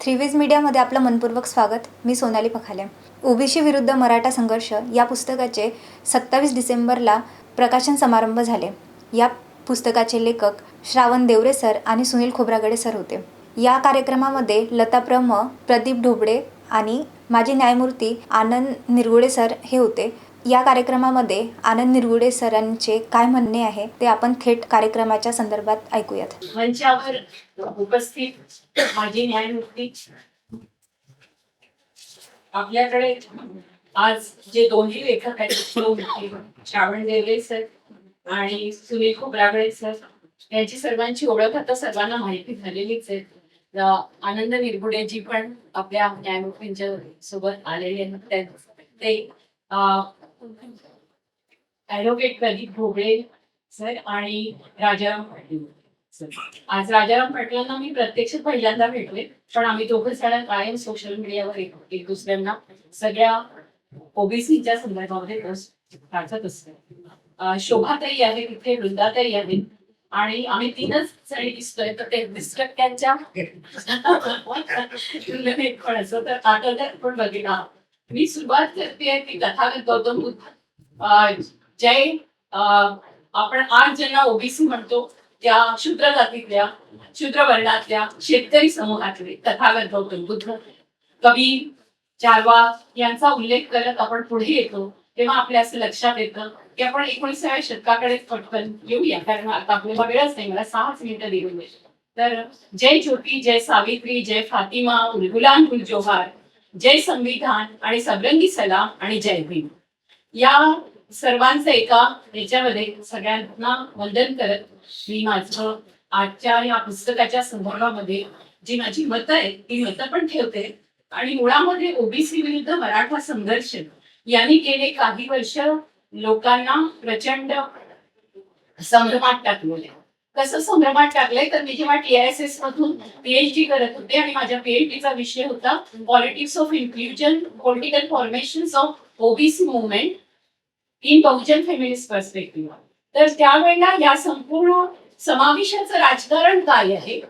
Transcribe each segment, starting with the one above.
थ्रीवेज मीडियामध्ये आपलं मनपूर्वक स्वागत. मी सोनाली पखाले. ओबीसी विरुद्ध मराठा संघर्ष या पुस्तकाचे 27 डिसेंबरला प्रकाशन समारंभ झाले. या पुस्तकाचे लेखक श्रावण देवरे सर आणि सुनील खोब्रागडे सर होते. या कार्यक्रमामध्ये लता प्रम, प्रदीप ढोबळे आणि माजी न्यायमूर्ती आनंद निरगुडे सर हे होते. या कार्यक्रमामध्ये आनंद निरगुडे सरांचे काय म्हणणे आहे ते आपण थेट कार्यक्रमाच्या संदर्भात ऐकूयात. मंचावर उपस्थित माजी न्यायमूर्ती, आपल्याकडे आज जे दोन्ही लेखक आहेत, श्रावण देवरे सर आणि सुनील खोब्रागडे सर, यांची सर्वांची ओळख आता सर्वांना माहिती झालेलीच आहे. आनंद निरगुडेजी पण आपल्या न्यायमूर्तींच्या सोबत आलेले आहेत. ते ॲडव्होकेट प्रदीप ढोबळे सर आणि राजाराम पाटील सर. आज राजाराम पाटलांना मी प्रत्यक्ष पहिल्यांदा भेटले, पण आम्ही दोघं जण कायम सोशल मीडियावर एक दुसऱ्यांना सगळ्या ओबीसीच्या संदर्भामध्ये पोस्ट टाकत असतो. शोभाताई आहे तिथे, वृंदाताई आहे आणि आम्ही तीनच जणी दिसतोय. तर ते 20% तुलनेत पण असं तर आता पण बघितला. मी सुरुवात करते ती तथागत गौतम बुद्ध जय आपण आज ज्यांना ओबीसी म्हणतो त्या शूद्र जातीतल्या, शूद्र वर्णातल्या शेतकरी समूहातले तथागत गौतम बुद्ध, कवी चारवा यांचा उल्लेख करत आपण पुढे येतो तेव्हा आपल्या असं लक्षात येतं की आपण 19व्या शतकाकडे पटकन येऊया, कारण आता आपल्याला वेळच नाही. मला 6 मिनिटं दिली. तर जय ज्योती, जय सावित्री, जय फातिमा, गुलाम गुल जोहार, जय संविधान आणि सबरंगी सलाम आणि जय भीम. या सर्वांचं एका याच्यामध्ये सगळ्यांना वंदन करत मी माझं आजच्या या पुस्तकाच्या संदर्भामध्ये जी माझी मतं आहेत ती मतं पण ठेवते. आणि मुळामध्ये ओबीसी विरुद्ध मराठा संघर्ष यांनी गेले काही वर्ष लोकांना प्रचंड संभ्रमात टाकलेले. कसं संभ्रमात टाकलंय तर मी जेव्हा TISS मधून PhD करत होते आणि माझ्या PhDचा विषय होता politics of inclusion, political formations of OBC movement in Bahujan feminist perspective. तर त्यावेळेला या संपूर्ण समावेशाचं राजकारण काय आहे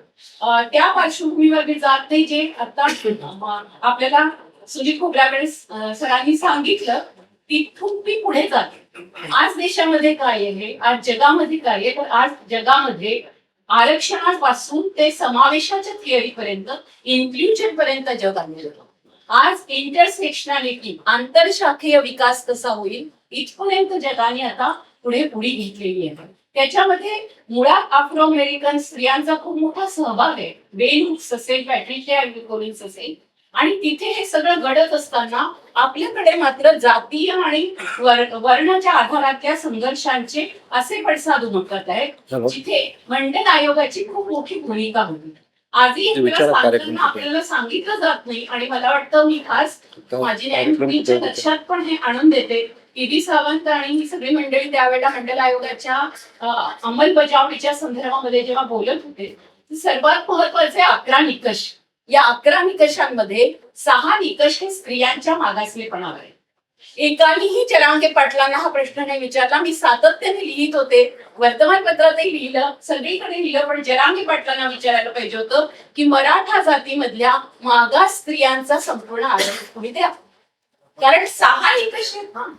त्या पार्श्वभूमीवर जात नाही, जे आता आपल्याला सुनील खोब्रागडे सरांनी सांगितलं तिथून ती पुढे जाते. आज देशामध्ये काय आहे, आज जगामध्ये काय आहे, तर आज जगामध्ये आरक्षणापासून ते समावेशाच्या थिअरीपर्यंत, इन्क्ल्युजन पर्यंत जग आलेलं. आज इंटरसेक्शनॅलिटी, आंतरशाखीय विकास कसा होईल इथपर्यंत जगाने आता पुढे घेतलेली आहे. त्याच्यामध्ये मुळात आफ्रो अमेरिकन स्त्रियांचा खूप मोठा सहभाग आहे. बेन हुक्स असेल, पॅट्रिशिया कोलिन्स असेल, आणि तिथे हे सगळं घडत असताना आपल्याकडे मात्र जातीय आणि वर्णाच्या आधारातल्या संघर्षांचे असे पडसाद उमटत आहेत जिथे मंडल आयोगाची खूप मोठी भूमिका होती. आजही आपल्याला सांगितलं जात नाही. आणि मला वाटतं मी खास माझी न्यायमूर्तींच्या लक्षात पण हे आणून देते. ED सावंत आणि ही सगळी मंडळी त्यावेळेला मंडल आयोगाच्या अंमलबजावणीच्या संदर्भामध्ये जेव्हा बोलत होते, सर्वात महत्वाचे 11 निकष. या 11 निकषांमध्ये 6 निकष हे स्त्रियांच्या मागासलेपणावर आहे. एकानेही जरांगे पाटलांना हा प्रश्न नाही विचारला. मी सातत्याने लिहित होते, वर्तमानपत्रातही लिहिलं, सगळीकडे लिहिलं, पण जरांगे पाटलांना विचारायला पाहिजे होतं की मराठा जातीमधल्या मागास स्त्रियांचा संपूर्ण आढावा तुम्ही द्या. कारण 6 निकष आहेत.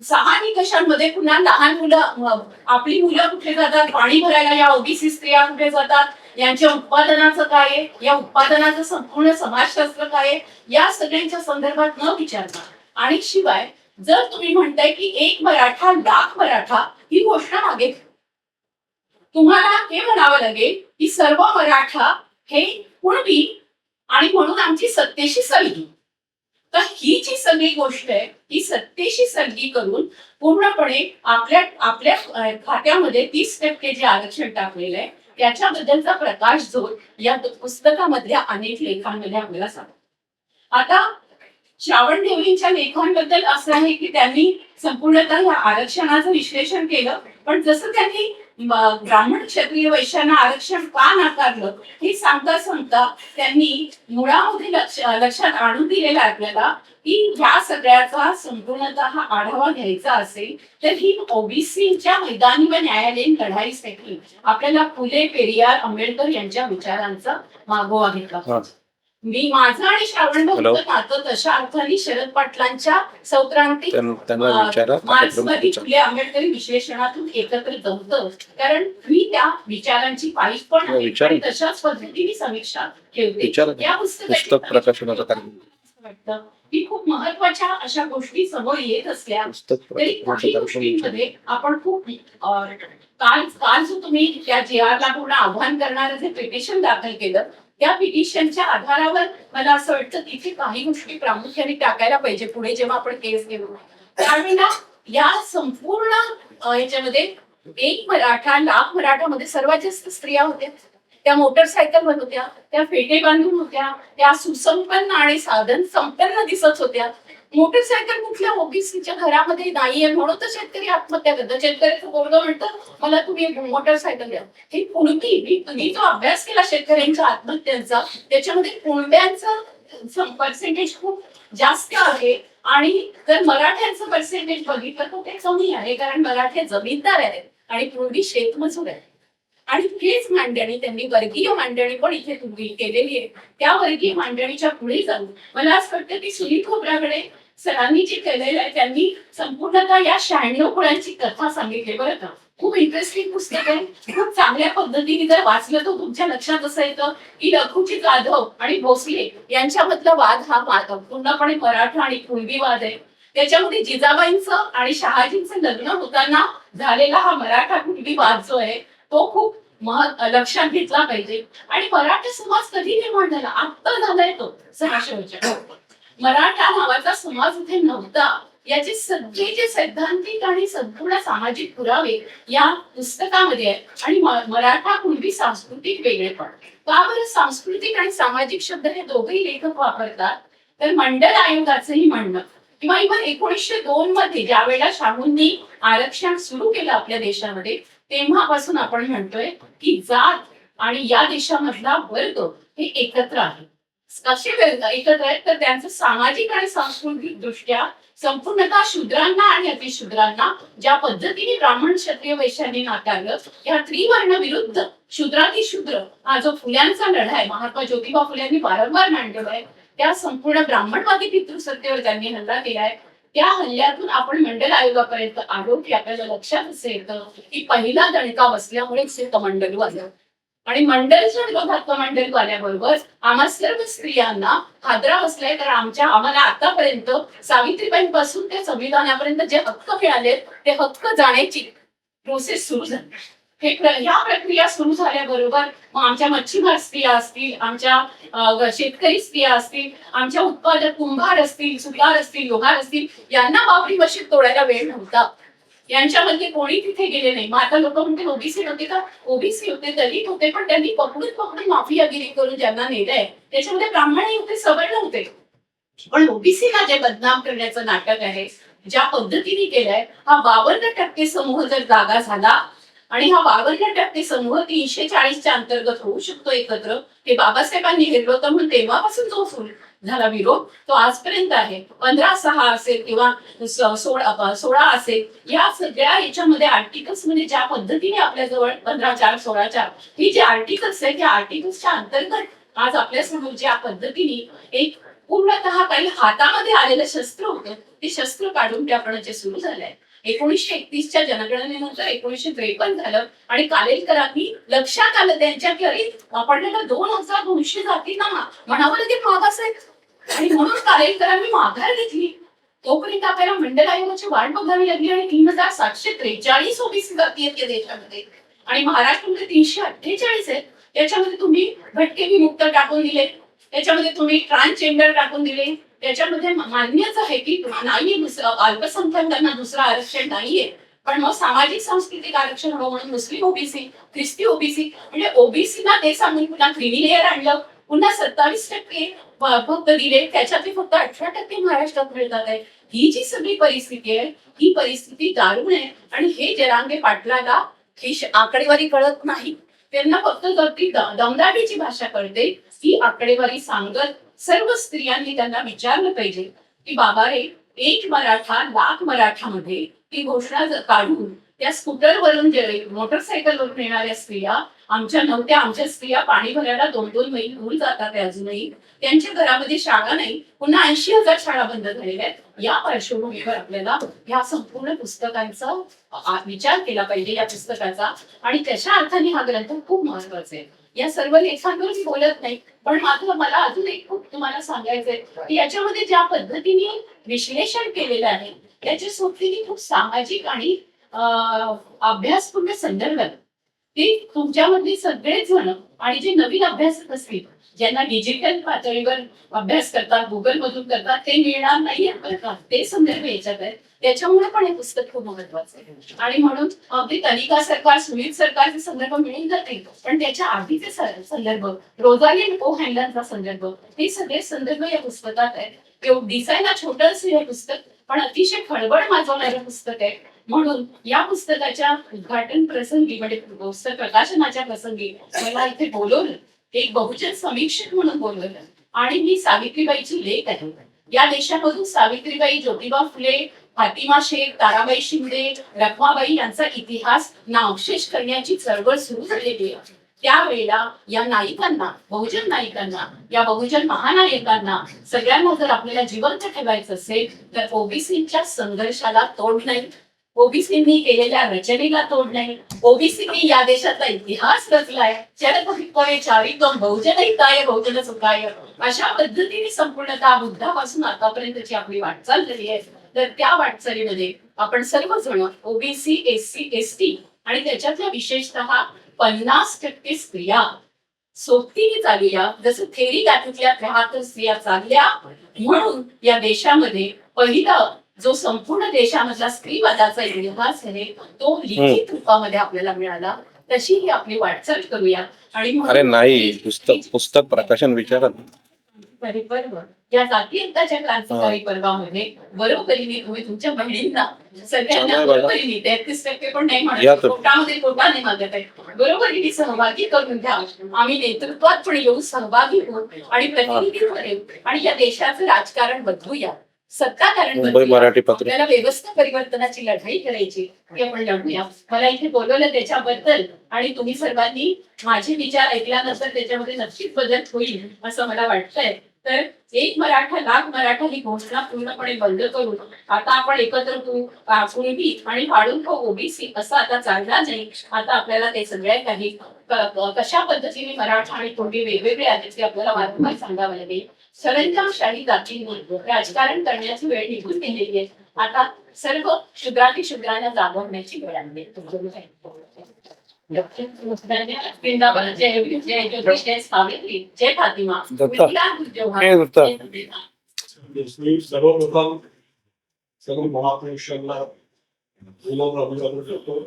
6 निकषांमध्ये पुन्हा लहान मुलं, आपली मुलं कुठे जातात, पाणी भरायला या ओबीसी स्त्रिया कुठे जातात, यांच्या उत्पादनाचं काय आहे, या उत्पादनाचं संपूर्ण समाजशास्त्र काय आहे, या सगळ्यांच्या संदर्भात न विचारता, आणि शिवाय जर तुम्ही म्हणताय की 1 मराठा लाख मराठा ही घोषणा मागे, तुम्हाला हे म्हणावं लागेल की सर्व मराठा हे कुणबी आणि म्हणून आमची सत्तेशी सलगी. तर ही जी सगळी गोष्ट आहे ही सत्तेशी सलगी करून पूर्णपणे आपल्या खात्यामध्ये 30% जे आरक्षण टाकलेलं आहे त्याच्याबद्दलचा प्रकाश जो या पुस्तकामधल्या अनेक लेखांमध्ये आपल्याला सांगतो. आता श्रावण देवरेंच्या लेखांबद्दल असं आहे की त्यांनी संपूर्णतः या आरक्षणाचं विश्लेषण केलं, पण जसं त्यांनी ब्राह्मण क्षत्रिय वैश्यांना आरक्षण का नाकारलं हे सांगता त्यांनी मुळामध्ये लक्षात आणून दिलेलं आपल्याला की ह्या सगळ्याचा संपूर्णतः आढावा घ्यायचा असेल तर ही ओबीसीच्या मैदानी व न्यायालयीन लढाईसाठी आपल्याला फुले, पेरियार, आंबेडकर यांच्या विचारांचा मागोवा घेतला. मी माझं आणि श्रावण हॅलो. भाऊचं नातं तशा अर्थाने शरद पाटलांच्या सौत्रांतिक त्यांना विचारा मार्क्सवादी फुले आंबेडकरी विश्लेषणातून एकत्र जमतं, कारण मी त्या विचारांची पाईक पण आहे विचार- आणि तशाच पद्धतीने समीक्षा ठेवते. विचार- या पुस्तक प्रकाशनाचा कार्यक्रम. वाटतं की खूप महत्वाच्या अशा गोष्टी समोर येत असल्या पुस्तक तरी काही प्रकाशनाचा कार्यक्रम. गोष्टींमध्ये आपण खूप काल काल जो तुम्ही त्या JR ला पूर्ण आव्हान करणारं जे पिटिशन दाखल केलं, त्या पिटिशनच्या आधारावर मला असं वाटतं तिथे काही गोष्टी प्रामुख्याने टाकायला पाहिजे पुढे जेव्हा आपण केस घेऊ त्यावेळेला. या संपूर्ण याच्यामध्ये एक मराठा लाख मराठामध्ये सर्वात जास्त स्त्रिया होत्या, त्या मोटरसायकलवर होत्या, त्या फेटे बांधून होत्या, त्या सुसंपन्न आणि साधन संपन्न दिसत होत्या. मोटरसायकल कुठल्या ओबीसीच्या घरामध्ये नाहीये म्हणून तर शेतकरी आत्महत्या करतात. शेतकऱ्याचं पोरगं म्हणतं मला तुम्ही मोटरसायकल द्या. ही कुणबी तुम्ही जो अभ्यास केला शेतकऱ्यांच्या आत्महत्यांचा त्याच्यामध्ये कुणब्यांचं पर्सेंटेज खूप जास्त आहे आणि जर मराठ्यांचं पर्सेंटेज बघितलं तर ते कमी आहे, कारण मराठे जमीनदार आहेत आणि पूर्वी शेतमजूर आहेत. आणि हेच मांडणी त्यांनी वर्गीय मांडणी पण इथे तुम्ही केलेली आहे. त्या वर्गीय मांडणीच्या पुढे जाऊन मला असं वाटतं की सुनील खोब्रागडे सरांनी जे केलेलं आहे त्यांनी संपूर्णतः या 96 कुळांची कथा सांगितली. बरं का, खूप इंटरेस्टिंग पुस्तक आहे. खूप चांगल्या पद्धतीने जर वाचलं तर तुमच्या लक्षात असं येतं की लखुजी जाधव आणि भोसले यांच्यामधला वाद हा पूर्णपणे मराठा आणि कुणबी वाद आहे. त्याच्यामध्ये जिजाबाईंचं आणि शहाजींचं लग्न होताना झालेला हा मराठा कुणबी वाद जो आहे तो खूप लक्षात घेतला पाहिजे. आणि मराठा समाज कधी निर्माण झाला? आत्ता झालाय तो 600 वर्ष. मराठा नावाचा समाज इथे नव्हता. याचे सगळे जे सैद्धांतिक आणि संपूर्ण सामाजिक पुरावे या पुस्तकामध्ये आहेत. आणि मराठा कुणबी सांस्कृतिक वेगळेपण का बरं सांस्कृतिक आणि सामाजिक शब्द हे दोघेही लेखक वापरतात? तर मंडल आयोगाचंही म्हणणं किंवा इव्हन 1902 मध्ये ज्या वेळेला शाहूंनी आरक्षण सुरू केलं आपल्या देशामध्ये तेव्हापासून आपण म्हणतोय की जात आणि या देशामधला वर्ग हे एकत्र आहे. कसे एकत्र आहेत तर त्यांचं सामाजिक आणि सांस्कृतिक दृष्ट्या संपूर्णतः शूद्रांना आणि अतिशूद्रांना ज्या पद्धतीने ब्राह्मण क्षत्रिय वैश्यांनी नाकारलं, या त्रिवर्ण विरुद्ध शूद्रातिशूद्र हा जो फुल्यांचा लढा आहे महात्मा ज्योतिबा फुल्यांनी वारंवार मांडलेला आहे, त्या संपूर्ण ब्राह्मणवादी पितृसत्तेवर त्यांनी हल्ला केलाय. त्या हल्ल्यातून आपण मंडल आयोगापर्यंत आलो की आपल्याला लक्षात असं येतं की पहिला दणका बसल्यामुळेच हे कमंडलू आलं. आणि मंडलच्या विरोधात कमंडलू आल्याबरोबर आम्हा सर्व स्त्रियांना हादरा बसलाय, तर आम्हाला आतापर्यंत सावित्रीबाईंपासून ते संविधानापर्यंत जे हक्क मिळाले ते हक्क जाण्याची प्रोसेस सुरू झाली. ह्या प्रक्रिया सुरू झाल्याबरोबर मग आमच्या मच्छीमार स्त्रिया असतील, आमच्या शेतकरी स्त्रिया असतील, आमच्या उत्पादक कुंभार असतील, सुतार असतील, लोहार असतील, यांना बाबरी मशीद तोडायला वेळ नव्हता. यांच्यामध्ये कोणी तिथे गेले नाही. मग आता लोक म्हणते ओबीसी नव्हते का? ओबीसी होते, दलित होते, पण त्यांनी पकडून माफियागिरी करून ज्यांना नेलंय त्याच्यामध्ये ब्राह्मणही होते, सवर्ण होते. पण ओबीसीला जे बदनाम करण्याचं नाटक आहे ज्या पद्धतीने केलंय, हा 52% समूह जर जागा झाला आणि हा 52% समूह 340च्या अंतर्गत होऊ शकतो एकत्र, हे बाबासाहेबांनी घेतलं होतं म्हणून तेव्हापासून जो सुरू झाला विरोध तो आजपर्यंत आहे. 15-6 असेल किंवा 16 असेल, या सगळ्या याच्यामध्ये आर्टिकल्स म्हणजे ज्या पद्धतीने आपल्याजवळ 15-4-16 ही जे आर्टिकल्स आहेत त्या आर्टिकल्सच्या अंतर्गत आज आपल्या समोर ज्या पद्धतीने एक पूर्णतः काही हातामध्ये आलेलं शस्त्र होतं ते शस्त्र काढून टाकण्याचे सुरू झालंय. 1931च्या जनगणनेनंतर 1953 झालं आणि कालेलकरांनी लक्षात आलं त्यांच्या की अरे आपल्याला 2200 जातींना म्हणावं लागेल मागास आहे, आणि म्हणून कालेलकरांनी माघार घेतली. तोपर्यंत आपल्याला मंडल आयोगाची वाट बघावी लागली आणि 3743 ओबीसी जाती आहेत या देशामध्ये आणि महाराष्ट्रामध्ये 348 आहेत. त्याच्यामध्ये तुम्ही भटके विमुक्त टाकून दिले, त्याच्यामध्ये तुम्ही ट्रान्सजेंडर टाकून दिले, त्याच्यामध्ये मान्यच आहे की नाही अल्पसंख्याकांना दुसरं आरक्षण नाहीये, पण मग सामाजिक सांस्कृतिक आरक्षण हवं म्हणून मुस्लिम ओबीसी, ख्रिस्ती ओबीसी म्हणजे ओबीसीला ते सांगून पुन्हा क्रिमिलेअर आणलं, पुन्हा 27% फक्त दिले, त्याच्यातले फक्त 18% महाराष्ट्रात मिळतात आहे. ही जी सगळी परिस्थिती आहे ही परिस्थिती दारुण आहे आणि हे जरांगे पाटलाला ही आकडेवारी कळत नाही. त्यांना फक्त ती दमदाटीची भाषा कळते. ही आकडेवारी सांगत सर्व स्त्रियांनी त्यांना विचारलं पाहिजे की बाबा रे, एक मराठा लाख मराठामध्ये ती घोषणा काढून त्या स्कूटरवरून जे मोटरसायकलवरून येणाऱ्या स्त्रिया आमच्या स्त्रिया पाणी भरायला 2-2 मैल दूर जातात आहे अजूनही. त्यांच्या घरामध्ये शाळा नाही. पुन्हा 80,000 शाळा बंद झालेल्या आहेत. या पार्श्वभूमीवर आपल्याला ह्या संपूर्ण पुस्तकांचा विचार केला पाहिजे, या पुस्तकाचा. आणि त्याच्या अर्थाने हा ग्रंथ खूप महत्वाचा आहे. या सर्व लेखांवर मी बोलत नाही, पण मात्र मला अजून एक खूप तुम्हाला सांगायचंय की याच्यामध्ये ज्या पद्धतीने विश्लेषण केलेलं आहे त्याच्या सोबतीने खूप सामाजिक आणि अभ्यासपूर्ण संदर्भ आहे. ते तुमच्यामधले सगळेच जण आणि जे नवीन अभ्यासक असतील, ज्यांना डिजिटल पातळीवर अभ्यास करतात, गुगल मधून करतात, ते मिळणार नाहीये बरं का. ते संदर्भ याच्यात आहेत. त्याच्यामुळे पण हे पुस्तक खूप महत्वाचं आहे. आणि म्हणून अगदी तनिका सरकार, सुनील सरकारचे संदर्भ मिळून जातील, पण त्याच्या आधीचे संदर्भ, रोझालिन ओ हँडलचा संदर्भ, हे सगळे संदर्भ या पुस्तकात आहेत. दिसायला छोटंसं हे पुस्तक, पण अतिशय खळबळ माजवणारं पुस्तक आहे. म्हणून या पुस्तकाच्या उद्घाटन प्रसंगी, म्हणजे पुस्तक प्रकाशनाच्या प्रसंगी मला इथे बोलवलं, एक बहुजन समीक्षक म्हणून बोलवलं. आणि मी सावित्रीबाईची लेक आहे. या देशामधून सावित्रीबाई, ज्योतिबा फुले, फातिमा शेख, ताराबाई शिंदे, रखमाबाई यांचा इतिहास नामशेष करण्याची चळवळ सुरू झालेली आहे. त्यावेळेला या नायिकांना, बहुजन नायिकांना, या बहुजन महानायकांना सगळ्यांना जर आपल्याला जिवंत ठेवायचं असेल तर ओबीसीच्या संघर्षाला तोड नाही, ओबीसींनी केलेल्या रचनेला तोड नाही, ओबीसींनी या देशाचा इतिहास रचलाय. चरकविकय चारित्वम बहुजनहिताय बहुजन सुखाय, अशा पद्धतीने संपूर्णतः बुद्धापासून आतापर्यंतची आपली वाटचाल झाली आहे. तर त्या वाटचालीमध्ये आपण सर्वजण ओबीसी, एससी, एसटी आणि त्याच्यातल्या विशेषतः 50% स्त्रिया सोबतीने चालूया. जसं थेरी गाठीतल्या 73 स्त्रिया चालल्या, म्हणून या देशामध्ये पहिला जो संपूर्ण देशामधला स्त्रीवादाचा इतिहास आहे तो लिखित रूपामध्ये आपल्याला मिळाला. तशी ही आपली वाटचाल करूया. आणि अरे नाही, पुस्तक प्रकाशन विचारात. बरोबर. या जातीयताच्या क्रांतिकारी पर्वामध्ये बरोबरीने तुम्ही तुमच्या बहिणींना सगळ्यांना बरोबरीने 33% पण नाही म्हणत, कोटामध्ये कोटा नाही मागत आहे, बरोबरीने सहभागी करून घ्या. आम्ही नेतृत्वात पण येऊ, सहभागी होऊ आणि प्रतिनिधित्व देऊ आणि या देशाचं राजकारण बदलूया, सत्ताकारण मराठी पत्र. आपल्याला व्यवस्था परिवर्तनाची लढाई करायची, ती आपण लढूया. मला इथे बोलवलं त्याच्याबद्दल आणि तुम्ही सर्वांनी माझे विचार ऐकल्यानंतर त्याच्यामध्ये नक्कीच बदल होईल असं मला वाटतंय. तर एक मराठा लाख मराठा ही घोषणा पूर्णपणे बंद करून आता आपण एकत्र कुणबी आणि वाढून ओबीसी असं आता चालणार नाही. आता आपल्याला ते सगळ्या काही कशा पद्धतीने मराठा आणि कुणबी वेगवेगळे आहेत ते आपल्याला वारंवार सांगावं लागेल. सरंजामशाही जातींनी राजकारण करण्याची वेळ निघून गेलेली आहे. आता सर्व शुद्राती शुद्रांना जागवण्याची वेळ आली आहे. वृंदावन, जय जय ज्योती, जय सावित्री, जय फातिमा. सर्वप्रथम सर्व महापुरुषांना अभिवादन करतो.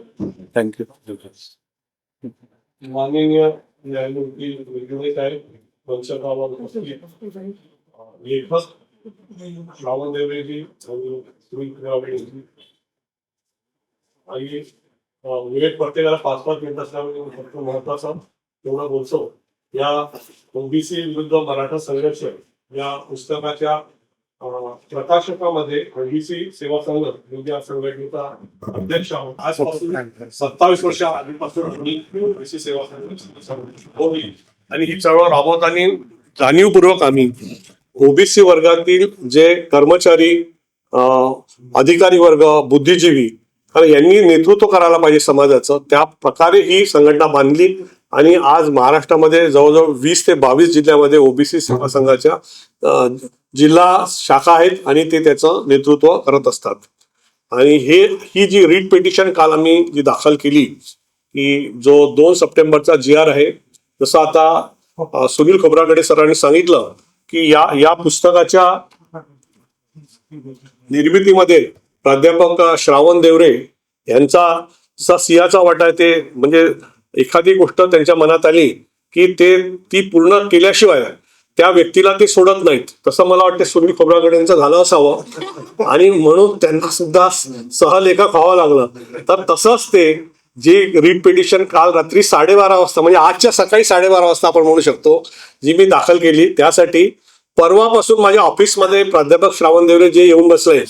थँक्यू. माननीय न्यायमूर्ती वेगवेगळे साहेब, वंशकावर लेखक श्रावण देवरेजी आणि सुनील खराबेजी आणि विवेक प्रत्येकाला 5-5 मिनिट असल्यामुळे फक्त महत्वाचा एवढं बोलतो. या ओबीसी विरुद्ध मराठा संघर्ष या पुस्तकाच्या प्रकाशकामध्ये ओबीसी सेवा संघ या संघटनेचा अध्यक्ष आहोत. आजपासून 27 वर्ष आधीपासून आम्ही ओबीसी सेवा संघ आणि ही चळवळ राबवताना जाणीवपूर्वक आम्ही ओबीसी वर्गातील जे कर्मचारी, अधिकारी वर्ग, बुद्धिजीवी यांनी नेतृत्व करायला पाहिजे समाजाचं, त्या प्रकारे ही संघटना बांधली. आणि आज महाराष्ट्रामध्ये जवळजवळ 20 ते 22 जिल्ह्यामध्ये ओबीसी सेवा संघाच्या जिल्हा शाखा आहेत आणि ते त्याचं नेतृत्व करत असतात. आणि ही जी रीट पिटिशन काल आम्ही जी दाखल केली, की जो 2 सप्टेंबरचा GR आहे, जसं आता सुनील खोब्रागडे सरांनी सांगितलं की या पुस्तकाच्या निर्मितीमध्ये प्राध्यापक श्रावण देवरे यांचा जसा सिंहाचा वाटा आहे, ते म्हणजे एखादी गोष्ट त्यांच्या मनात आली की ती पूर्ण केल्याशिवाय त्या व्यक्तीला ते सोडत नाहीत. तसं मला वाटतं सुनील खोब्रागडे यांचं झालं असावं आणि म्हणून त्यांना सुद्धा सहलेखक व्हावं लागलं. तर तसंच ते जी रीट पिटिशन काल रात्री 12:30 वाजता, म्हणजे आजच्या सकाळी 12:30 वाजता आपण म्हणू शकतो, जी मी दाखल केली, त्यासाठी परवापासून माझ्या ऑफिसमध्ये प्राध्यापक श्रावण देवरे जे येऊन बसले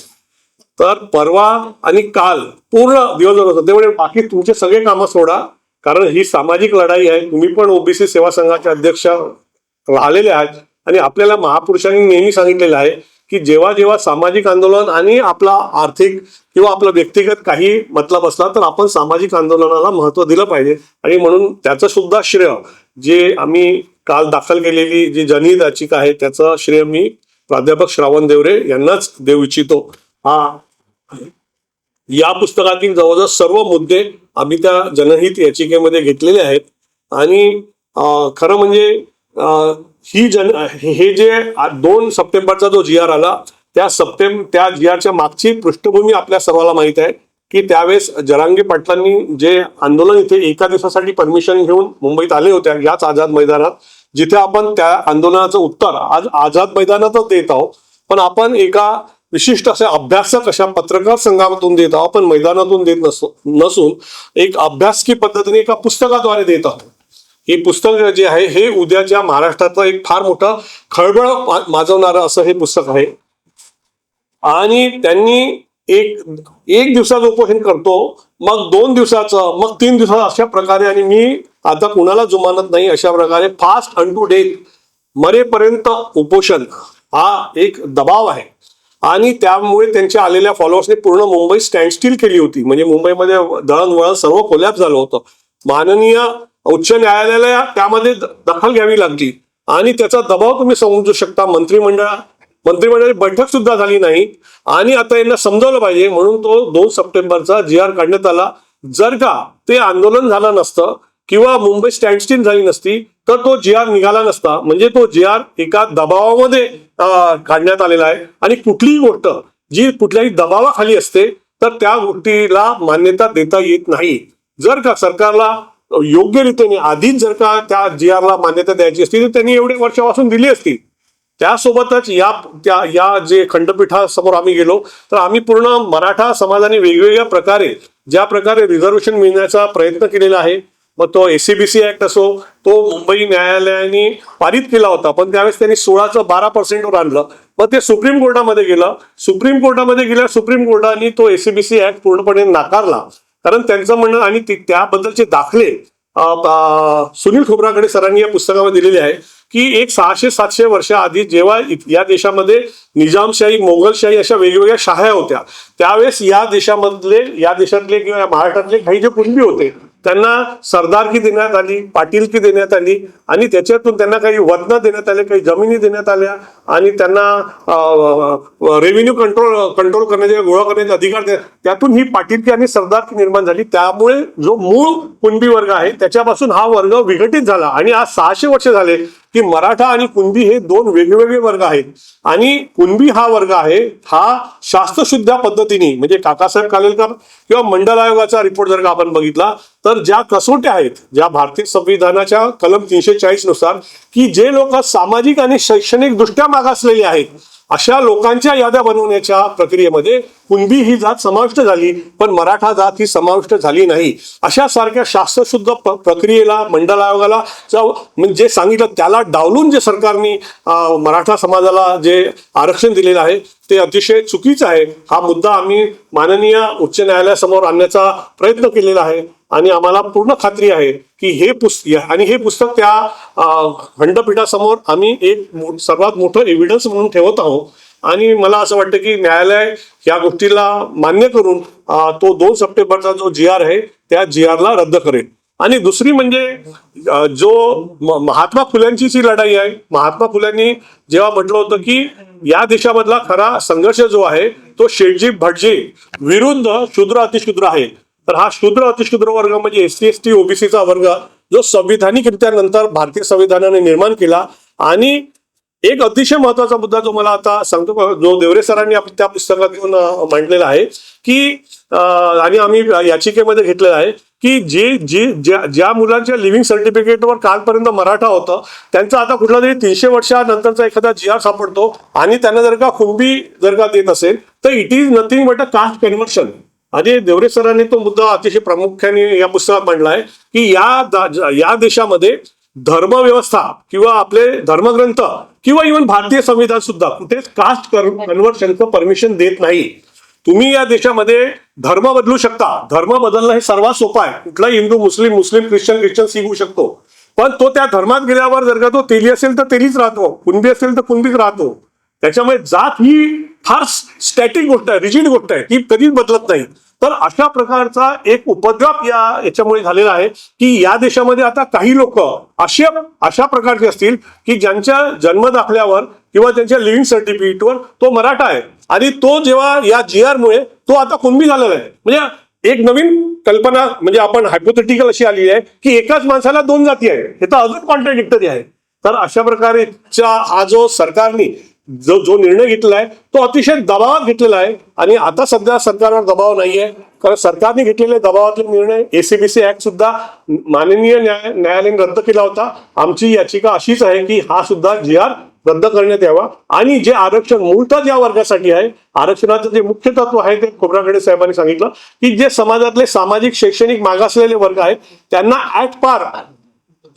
तर परवा आणि काल पूर्ण दिवसभर होतं. ते म्हणजे बाकी तुमचे सगळे कामं सोडा, कारण ही सामाजिक लढाई आहे. तुम्ही पण ओबीसी सेवा संघाचे अध्यक्ष राहिलेले आहेत आणि आपल्याला महापुरुषांनी नेहमी सांगितलेलं आहे की जेव्हा जेव्हा सामाजिक आंदोलन आणि आपला आर्थिक किंवा आपला व्यक्तिगत काही मतलब असला तर आपण सामाजिक आंदोलनाला महत्त्व दिलं पाहिजे. आणि म्हणून त्याचं सुद्धा श्रेय जे आम्ही काल दाखल केलेली जी जनहित याचिका आहे त्याचं श्रेय मी प्राध्यापक श्रावण देवरे यांनाच देऊ इच्छितो. या पुस्तकातील जवळजवळ सर्व मुद्दे आम्ही त्या जनहित याचिकेमध्ये घेतलेले आहेत. आणि खरं म्हणजे हे जे 2 सप्टेंबरचा जो जी आर आला त्या जी आरच्या मागची पृष्ठभूमी आपल्या सर्वांना माहित आहे की त्यावेळेस जरांगे पाटलांनी जे आंदोलन इथे एका दिवसासाठी परमिशन घेऊन मुंबईत आले होते याच आझाद मैदानात, जिथे आपण त्या आंदोलनाचं उत्तर आज आझाद मैदानातच देत आहोत, पण आपण एका विशिष्ट असे अभ्यासक अशा पत्रकार संघातून देत आहोत, पण मैदानातून देत नसून एक अभ्यासकी पद्धतीने एका पुस्तकाद्वारे देत आहोत. हे पुस्तक जे आहे हे उद्याच्या महाराष्ट्राचं एक फार मोठं खळबळ माजवणारं असं हे पुस्तक आहे. आणि त्यांनी एक दिवसाचं उपोषण करतो, मग 2 दिवसाचं, मग 3 दिवसाचं, अशा प्रकारे. आणि मी आता कुणाला जुमानत नाही अशा प्रकारे फास्ट अनटू डेथ मरेपर्यंत उपोषण हा एक दबाव आहे. आणि त्यामुळे त्यांच्या आलेल्या फॉलोअर्सने पूर्ण मुंबई स्टँडस्टील केली होती. म्हणजे मुंबईमध्ये दळणवळण सर्व कोलॅप्स झालं होतं. माननीय उच्च न्यायालयाला त्यामध्ये दखल घ्यावी लागली आणि त्याचा दबाव तुम्ही समजू शकता. मंत्रिमंडळाची बैठक सुद्धा झाली नाही. आणि आता यांना समजावलं पाहिजे म्हणून तो 2 सप्टेंबरचा जी आर काढण्यात आला. जर का ते आंदोलन झालं नसतं किंवा मुंबई स्टँडस्टील झाली नसती तर तो जी आर निघाला नसता. म्हणजे तो जी आर एका दबावामध्ये काढण्यात आलेला आहे. आणि कुठलीही गोष्ट जी कुठल्याही दबावाखाली असते तर त्या गोष्टीला मान्यता देता येत नाही. जर का सरकारला योग्य रीतीने आधीच जर का त्या जी आरला मान्यता द्यायची असती तर त्यांनी एवढे वर्षापासून दिली असती. त्यासोबतच या जे खंडपीठासमोर आम्ही गेलो तर आम्ही पूर्ण मराठा समाजाने वेगवेगळ्या प्रकारे ज्या प्रकारे रिझर्वेशन मिळण्याचा प्रयत्न केलेला आहे, मग तो एसीबीसी ऍक्ट असो, तो मुंबई न्यायालयाने पारित केला होता, पण त्यावेळेस त्यांनी 16चं 12% आणलं. मग ते सुप्रीम कोर्टामध्ये गेलं. सुप्रीम कोर्टाने तो एसीबीसी ऍक्ट पूर्णपणे नाकारला. कारण त्यांचं म्हणणं आणि त्याबद्दलचे दाखले सुनील खोब्रागडे सरांनी या पुस्तकामध्ये दिलेले आहे की एक 600-700 वर्ष आधी जेव्हा या देशामध्ये निजामशाही, मोगलशाही अशा वेगवेगळ्या शाह्या होत्या, त्यावेळेस या देशातले किंवा महाराष्ट्रातले काही जे कुणबी होते त्यांना सरदारकी देण्यात आली, पाटीलकी देण्यात आली आणि त्याच्यातून त्यांना काही वदनं देण्यात आले, काही जमिनी देण्यात आल्या आणि त्यांना रेव्हेन्यू कंट्रोल करण्याचे, गोळा करण्याचे अधिकार त्यातून ही पाटीलकी आणि सरदारकी निर्माण झाली. त्यामुळे जो मूळ कुणबी वर्ग आहे त्याच्यापासून हा वर्ग विघटित झाला. आणि आज 600 वर्ष झाले की मराठा आणि कुणबी हे 2 वेगवेगळे वर्ग आहेत. आणि कुणबी हा वर्ग आहे हा शास्त्रशुद्ध पद्धतीने, म्हणजे काकासाहेब कालेलकर किंवा मंडल आयोगाचा रिपोर्ट जर का आपण बघितला तर ज्या कसोट्या आहेत, ज्या भारतीय संविधानाच्या कलम 340 नुसार की जे लोक सामाजिक आणि शैक्षणिक दृष्ट्या मागासलेले आहेत अशा लोकांच्या याद्या बनवण्याच्या प्रक्रियेमध्ये कुणबी ही जात समाविष्ट झाली, पण मराठा जात ही समाविष्ट झाली नाही. अशा सारख्या शास्त्रशुद्ध प्रक्रियेला मंडल आयोगाला म्हणजे सांगितलं त्याला डावलून जे सरकारने मराठा समाजाला जे आरक्षण दिलेलं आहे ते अतिशय चुकीचं आहे. हा मुद्दा आम्ही माननीय उच्च न्यायालयासमोर आणण्याचा प्रयत्न केलेला आहे आणि आम्हाला पूर्ण खात्री आहे की हे पुस्तक त्या खंडपीठासमोर आम्ही एक सर्वात मोठं एव्हिडन्स म्हणून ठेवत आहोत. आणि मला असं वाटतं की न्यायालय या गोष्टीला मान्य करून तो 2 सप्टेंबरचा जो जी आर आहे त्या जी आरला रद्द करेल. आणि दुसरी म्हणजे जो महात्मा फुल्यांची जी लढाई आहे, महात्मा फुल्यांनी जेव्हा म्हटलं होतं की या देशामधला खरा संघर्ष जो आहे तो शेटजी भटजी विरुद्ध शूद्र अतिशूद्र आहे. तर हा शूद्र अतिशूद्र वर्ग म्हणजे SC ST ओबीसीचा वर्ग जो संविधानिकरित्या नंतर भारतीय संविधानाने निर्माण केला. आणि एक अतिशय महत्वाचा मुद्दा जो मला आता सांगतो, जो देवरे सरांनी त्या पुस्तकात घेऊन मांडलेला आहे की आणि आम्ही याचिकेमध्ये घेतलेला आहे की ज्या मुलांच्या लिव्हिंग सर्टिफिकेटवर कालपर्यंत मराठा होतं त्यांचा आता कुठला तरी 300 वर्षानंतरचा एखादा जी आर सापडतो आणि त्यांना जर का कुणबी जर का देत असेल तर it is nothing but a cost conversion. आणि देवरे सरांनी तो मुद्दा अतिशय प्रामुख्याने या पुस्तकात मांडला आहे की या देशामध्ये धर्मव्यवस्था किंवा आपले धर्मग्रंथ किंवा इव्हन भारतीय संविधान सुद्धा कुठेच कास्ट कन्व्हर्शनचं परमिशन देत नाही. तुम्ही या देशामध्ये धर्म बदलू शकता. धर्म बदलणं हे सर्वात सोपं आहे. कुठलाही हिंदू, मुस्लिम, ख्रिश्चन शिकू शकतो. पण तो त्या धर्मात गेल्यावर जर का तो तेली असेल तर तेलीच राहतो, कुणबी असेल तर कुणबीच राहतो. त्याच्यामुळे जात ही फार स्टॅटिक गोष्ट आहे, रिजिड गोष्ट आहे, ती कधीच बदलत नाही. तर अशा प्रकारचा एक उपद्रव याच्यामुळे झालेला आहे की या देशामध्ये आता काही लोक अशा प्रकारचे असतील की ज्यांच्या जन्म दाखल्यावर किंवा त्यांच्या लिव्हिंग सर्टिफिकेटवर तो मराठा आहे आणि तो जेव्हा या GR मुळे तो आता कुणबी झालेला आहे. म्हणजे एक नवीन कल्पना म्हणजे आपण हायपोथेटिकल अशी आली आहे की एकाच माणसाला 2 जाती आहे. हे तर अजून कॉन्ट्राडिक्टरी आहे. तर अशा प्रकारेचा हा जो सरकारने जो निर्णय घेतलेला आहे तो अतिशय दबावात घेतलेला आहे. आणि आता सध्या सरकारवर दबाव नाहीये, कारण सरकारने घेतलेले दबावातले निर्णय ACBC ऍक्ट सुद्धा माननीय न्यायालयाने रद्द केला होता. आमची याचिका अशीच आहे की हा सुद्धा GR रद्द करण्यात यावा आणि जे आरक्षण मूळतः या वर्गासाठी आहे, आरक्षणाचं जे मुख्य तत्व आहे ते खोब्रागडे साहेबांनी सांगितलं की जे समाजातले सामाजिक शैक्षणिक मागासलेले वर्ग आहेत त्यांना ऍट पार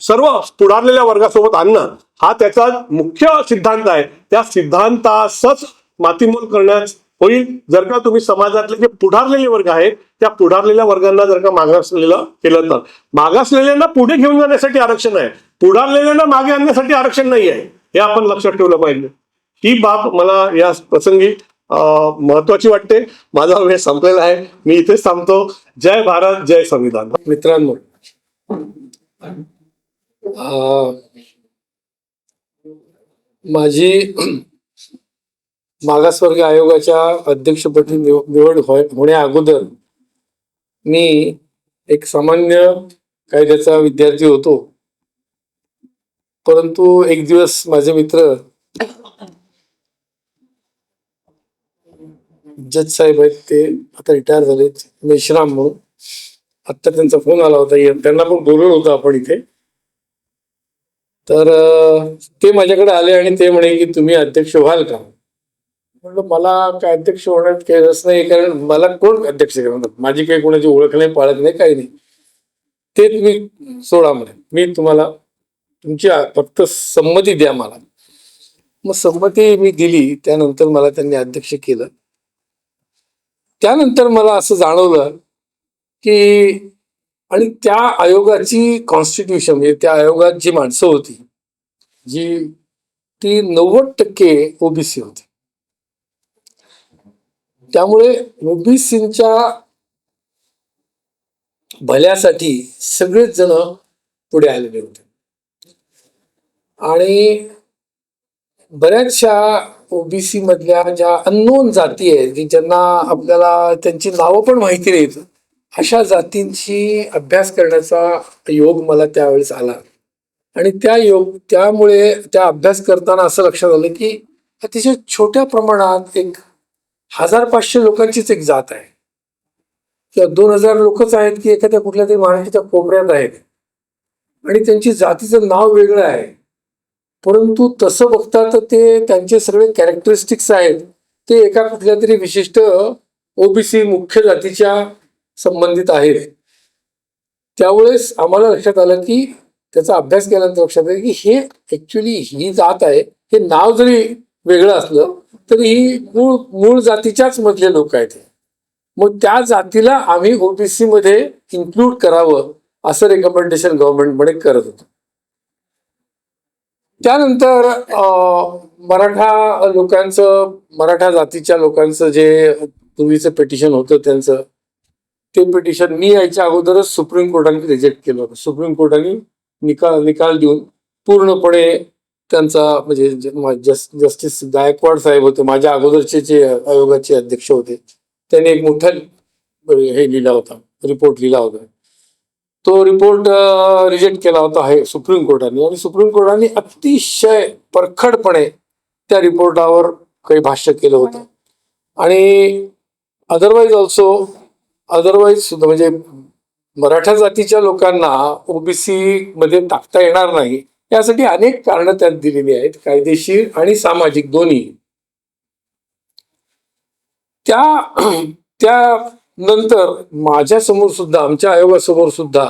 सर्व पुढारलेल्या वर्गासोबत आणणं हा त्याचा मुख्य सिद्धांत आहे. त्या सिद्धांतासच मातीमोल करण्यास होईल जर का तुम्ही समाजातले जे पुढारलेले वर्ग आहेत त्या पुढारलेल्या वर्गांना जर का मागासलेलं केलं तर. मागासलेल्यांना पुढे घेऊन जाण्यासाठी आरक्षण आहे, पुढारलेल्यांना मागे आणण्यासाठी आरक्षण नाही आहे, हे आपण लक्षात ठेवलं पाहिजे. ही बाब मला या प्रसंगी महत्वाची वाटते. माझा वेळ संपलेला आहे, मी इथेच थांबतो. जय भारत, जय संविधान. मित्रांनो, माझी मागासवर्ग आयोगाच्या अध्यक्षपदी निवड होण्या अगोदर मी एक सामान्य कायद्याचा विद्यार्थी होतो. परंतु एक दिवस माझे मित्र जज साहेब आहेत, ते आता रिटायर झाले, मेश्राम म्हणून, आता त्यांचा फोन आला होता, त्यांना पण बोलवलं होतं आपण इथे. तर ते माझ्याकडे आले आणि ते म्हणे की तुम्ही अध्यक्ष व्हाल का. म्हटलं मला काय अध्यक्ष होण्यात काही रस नाही, कारण मला कोण अध्यक्ष करणार, माझी काही कोणाची ओळख नाही, पाळत नाही, काही नाही. ते तुम्ही सोडा म्हणे, मी तुम्हाला तुमची फक्त संमती द्या मला. मग संमती मी दिली. त्यानंतर मला त्यांनी अध्यक्ष केलं. त्यानंतर मला असं जाणवलं की आणि त्या आयोगाची कॉन्स्टिट्यूशन म्हणजे त्या आयोगात जी माणसं होती ती 90% ओबीसी होती. त्यामुळे ओबीसींच्या भल्यासाठी सगळेच जण पुढे आलेले होते आणि बऱ्याचशा ओबीसी मधल्या ज्या अननोन जाती आहेत की ज्यांना आपल्याला त्यांची नावं पण माहिती नाहीत, अशा जातींची अभ्यास करण्याचा योग मला त्यावेळेस आला. आणि त्यामुळे त्या अभ्यास करताना असं लक्षात आलं की अतिशय छोट्या प्रमाणात 1500 लोकांचीच एक जात आहे किंवा 2000 लोकच आहेत की एखाद्या कुठल्या तरी महाराष्ट्राच्या कोपऱ्यात आहेत आणि त्यांची जातीचं नाव वेगळं आहे. परंतु तसं बघता तर ते त्यांचे सगळे कॅरेक्टरिस्टिक्स आहेत ते एका कुठल्या तरी विशिष्ट ओबीसी मुख्य जातीच्या संबंधित आहेत. त्यावेळेस आम्हाला लक्षात आलं की त्याचा अभ्यास केल्यानंतर लक्षात आलं की हे ऍक्च्युली ही जात आहे, हे नाव जरी वेगळं असलं तरी ही मूळ जातीच्याच मधले लोक आहेत. मग त्या जातीला आम्ही ओबीसी मध्ये इन्क्लूड करावं असं रेकमेंडेशन गव्हर्नमेंटमध्ये करत होतो. त्यानंतर मराठा जातीच्या लोकांचं जे पूर्वीचं पिटिशन होतं त्यांचं ते पिटिशन मी यायच्या अगोदरच सुप्रीम कोर्टाने रिजेक्ट केलं होतं. सुप्रीम कोर्टाने निकाल देऊन पूर्णपणे त्यांचा म्हणजे जस्टिस गायकवाड साहेब होते, माझ्या अगोदरचे जे आयोगाचे अध्यक्ष होते, त्यांनी एक मोठा हे लिहिला होता, रिपोर्ट लिहिला होता. तो रिपोर्ट रिजेक्ट केला होता आहे सुप्रीम कोर्टाने आणि सुप्रीम कोर्टाने अतिशय परखडपणे त्या रिपोर्टावर काही भाष्य केलं होतं. आणि अदरवाईज सुद्धा म्हणजे मराठा जातीच्या लोकांना ओबीसी मध्ये टाकता येणार नाही यासाठी अनेक कारणं त्यात दिलेली आहेत, कायदेशीर आणि सामाजिक दोन्ही. त्यानंतर माझ्या समोर सुद्धा आमच्या आयोगासमोर सुद्धा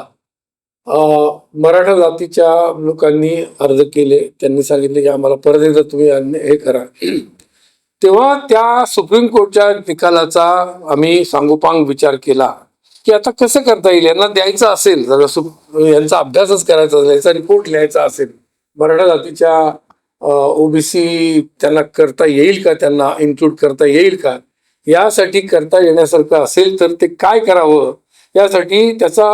मराठा जातीच्या लोकांनी अर्ज केले. त्यांनी सांगितले की आम्हाला परत एकदा तुम्ही हे करा. तेव्हा त्या सुप्रीम कोर्टच्या निकालाचा आम्ही सांगोपांग विचार केला की आता कसं करता येईल. यांना द्यायचं असेल, जर यांचा अभ्यासच करायचा असेल, याचा रिपोर्ट लिहायचा असेल, मराठा जातीच्या ओबीसी त्यांना करता येईल का, त्यांना इन्क्लूड करता येईल का, यासाठी करता येण्यासारखं असेल तर ते काय करावं, यासाठी त्याचा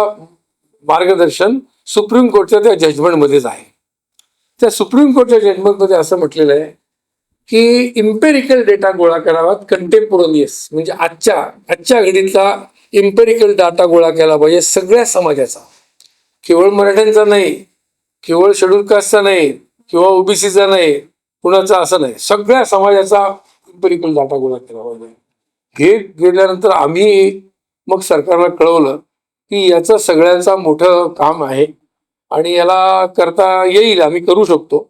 मार्गदर्शन सुप्रीम कोर्टच्या त्या जजमेंटमध्येच आहे. त्या सुप्रीम कोर्टच्या जजमेंटमध्ये असं म्हटलेलं आहे की इम्पेरिकल डेटा गोळा करावा, कंटेम्पोरनियस म्हणजे आजच्या घडीतला इम्पेरिकल डाटा गोळा केला पाहिजे सगळ्या समाजाचा, केवळ मराठ्यांचा नाही, केवळ शेड्यूल कास्टचा नाही, किंवा ओबीसीचा नाही, कुणाचा असं नाही, सगळ्या समाजाचा इम्पेरिकल डाटा गोळा केला पाहिजे. हे गेल्यानंतर आम्ही मग सरकारला कळवलं की याचं सगळ्यांचा मोठं काम आहे आणि याला करता येईल, आम्ही करू शकतो.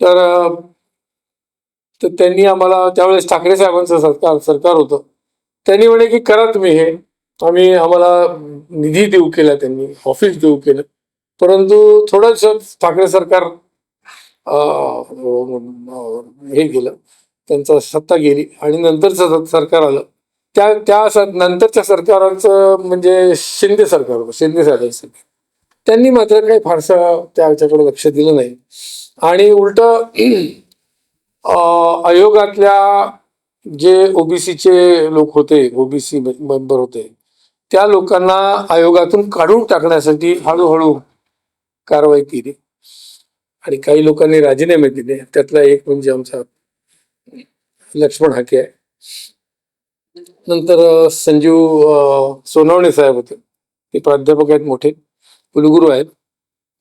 तर त्यांनी आम्हाला, त्यावेळेस ठाकरे साहेबांचं सरकार होतं, त्यांनी म्हणे की करा तुम्ही हे, आम्हाला निधी देऊ केला, त्यांनी ऑफिस देऊ केलं. परंतु थोडंच ठाकरे सरकार हे गेलं, त्यांचं सत्ता गेली आणि नंतरचं सरकार आलं. नंतरच्या सरकारांचं म्हणजे शिंदे सरकार होतं, शिंदे साहेबांचं. त्यांनी मात्र काही फारसं त्याच्याकडे लक्ष दिलं नाही आणि उलट आयोगातल्या जे ओबीसीचे लोक होते, ओबीसी मेंबर होते, त्या लोकांना आयोगातून काढून टाकण्यासाठी हळूहळू कारवाई केली आणि काही लोकांनी राजीनामे दिले. त्यातला एक म्हणजे आमचा लक्ष्मण हाके आहे. नंतर संजीव सोनवणे साहेब होते, ते प्राध्यापक आहेत, मोठे कुलगुरू आहेत,